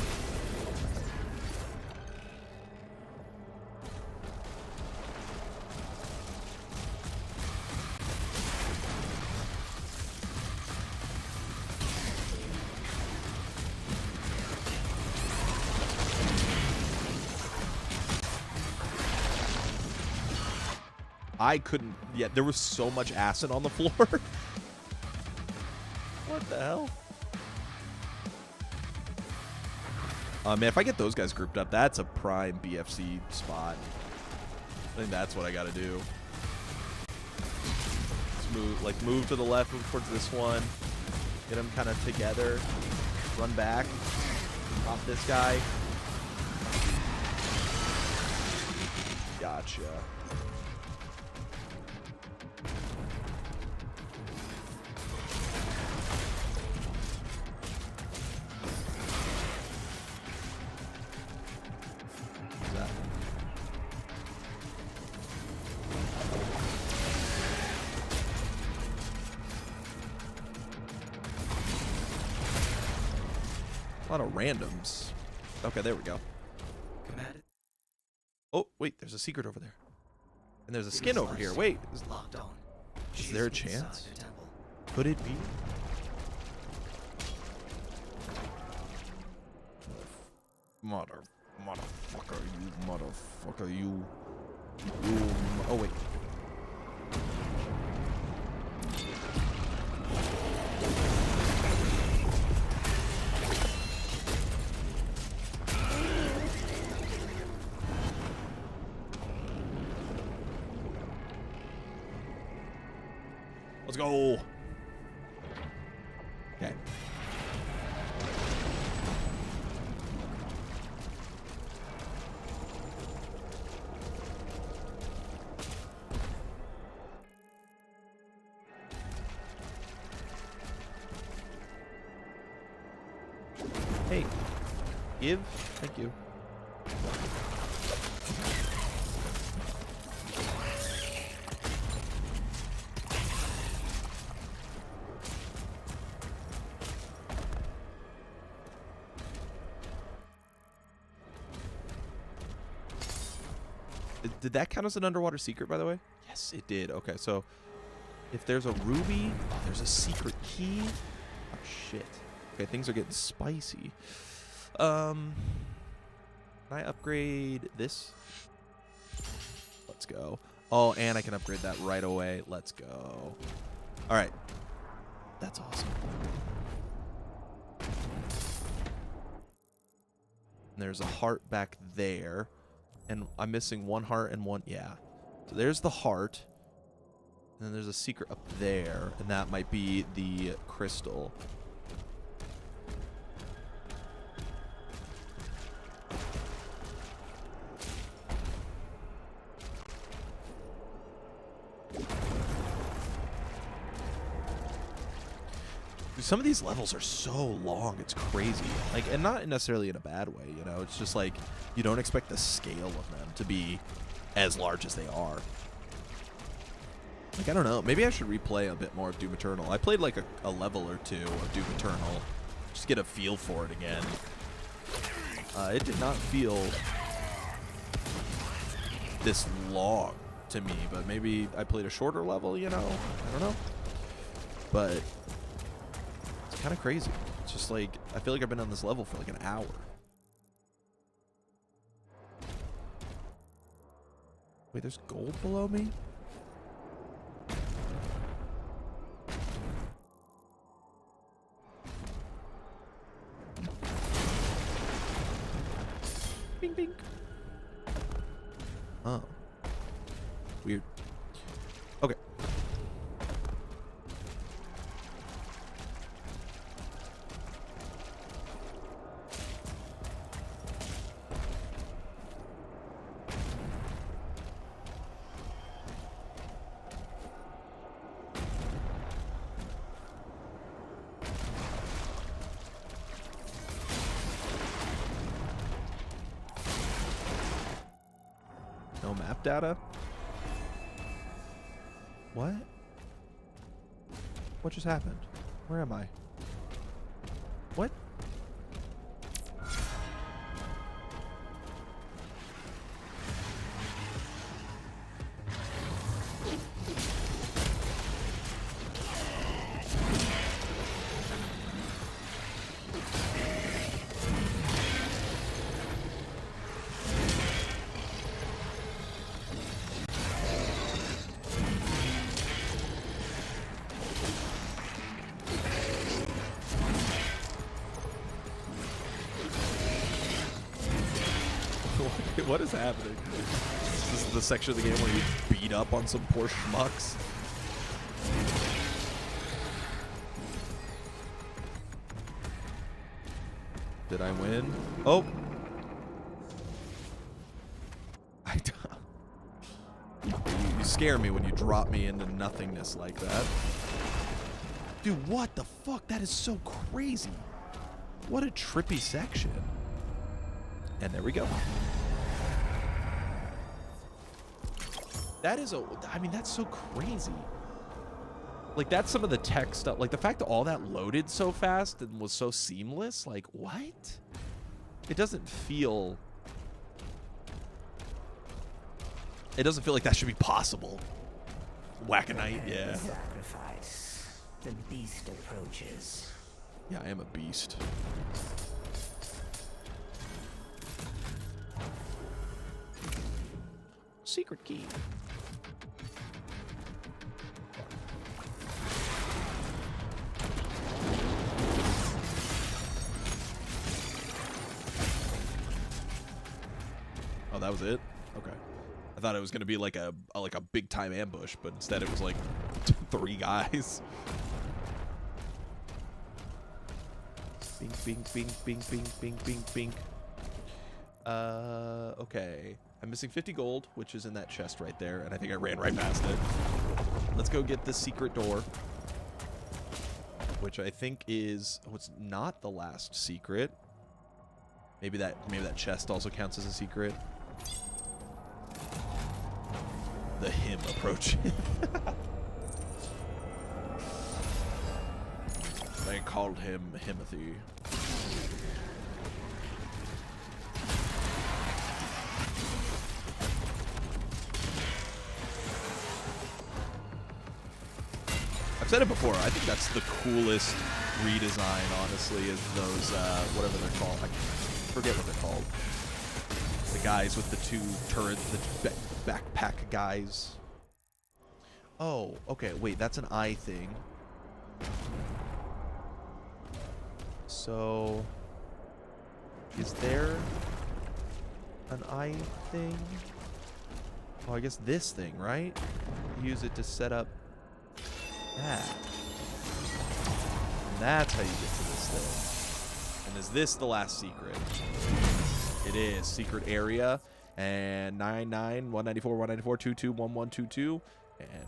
A: I couldn't. Yeah, there was so much acid on the floor. What the hell? Man, if I get those guys grouped up, that's a prime BFC spot. I think that's what I got to do. Let's move to the left, move towards this one. Get them kind of together. Run back. Pop this guy. Gotcha. A lot of randoms. Okay, there we go.
B: Commander,
A: Oh, wait, there's a secret over there. And there's a skin over here. Wait,
B: locked on.
A: is
B: She
A: there a
B: inside
A: chance?
B: the temple.
A: Could it be? Motherfucker, you motherfucker, you. Oh, wait. Let's go. Okay. Hey, give. Thank you. Did that count as an underwater secret, by the way? Yes, it did. Okay, so if there's a ruby, there's a secret key. Oh, shit. Okay, things are getting spicy. Can I upgrade this? Let's go. Oh, and I can upgrade that right away. Let's go. All right. That's awesome. And there's a heart back there. And I'm missing one heart and one, yeah. So there's the heart. And then there's a secret up there. And that might be the crystal. Some of these levels are so long, it's crazy. Like, and not necessarily in a bad way, you know? It's just like, you don't expect the scale of them to be as large as they are. Like, I don't know. Maybe I should replay a bit more of Doom Eternal. I played like a level or two of Doom Eternal. Just get a feel for it again. It did not feel this long, to me, but maybe I played a shorter level, you know? I don't know. But it's kind of crazy. It's just like, I feel like I've been on this level for like an hour. Wait, there's gold below me? Bing, bing. Oh. Weird. Okay. No map data? What? What just happened? Where am I? What? What is happening? This is the section of the game where you beat up on some poor schmucks. Did I win? Oh! You scare me when you drop me into nothingness like that. Dude, what the fuck? That is so crazy. What a trippy section. And there we go. That is I mean, that's so crazy. Like, that's some of the tech stuff. Like, the fact that all that loaded so fast and was so seamless. Like, what? It doesn't feel... It doesn't feel like that should be possible. Whack-a-night, yeah.
C: Sacrifice. The beast approaches.
A: Yeah, I am a beast. Secret key. Oh, that was it? Okay. I thought it was gonna be like a big time ambush, but instead it was like 3 guys. Bing, bing, bing, bing, bing, bing, bing, bing. Okay. I'm missing 50 gold, which is in that chest right there, and I think I ran right past it. Let's go get the secret door, which I think is... Oh, it's not the last secret. Maybe that chest also counts as a secret. The him approach. They called him Himothy. I've said it before, I think that's the coolest redesign, honestly, is those, whatever they're called. I forget what they're called. The guys with the 2 turrets, the backpack guys. Oh, okay, wait, that's an eye thing. So, is there an eye thing? Oh, I guess this thing, right? Use it to set up that. And that's how you get to this thing. And is this the last secret? It is. Secret area. And 99, 194, 194, 22, 1122. And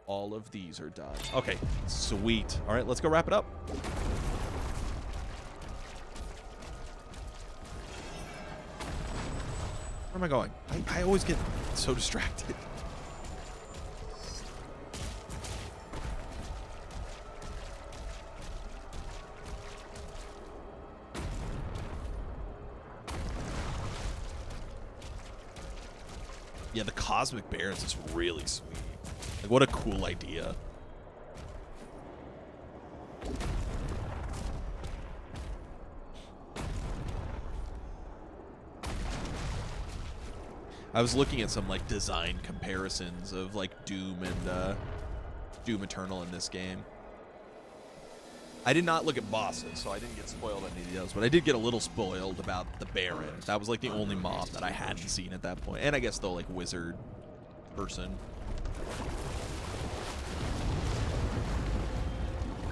A: all of these are done. Okay, sweet. All right, let's go wrap it up. Where am I going? I always get so distracted. Yeah, the Cosmic Barons is really sweet. Like, what a cool idea. I was looking at some, like, design comparisons of, like, Doom and, Doom Eternal in this game. I did not look at bosses, so I didn't get spoiled on any of those, but I did get a little spoiled about the Baron. That was, like, the only mob that I hadn't seen at that point. And I guess the, like, wizard person.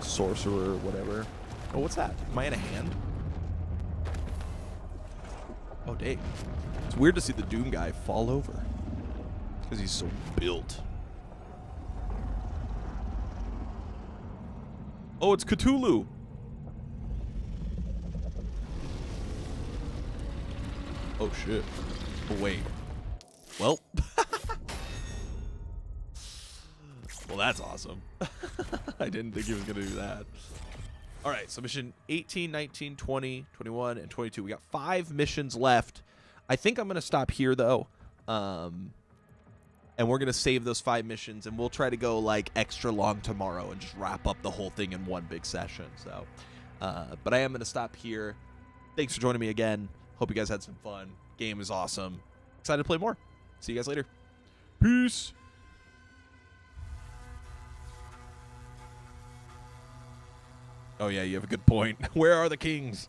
A: Sorcerer, whatever. Oh, what's that? Am I in a hand? Oh, dang. It's weird to see the Doom guy fall over. Because he's so built. Oh, it's Cthulhu. Oh, shit. Oh, wait. Well. Well, that's awesome. I didn't think he was going to do that. All right, so mission 18, 19, 20, 21, and 22. We got 5 missions left. I think I'm going to stop here, though. And we're going to save those 5 missions, and we'll try to go, like, extra long tomorrow and just wrap up the whole thing in one big session. So, but I am going to stop here. Thanks for joining me again. Hope you guys had some fun. Game is awesome. Excited to play more. See you guys later. Peace. Oh, yeah, you have a good point. Where are the kings?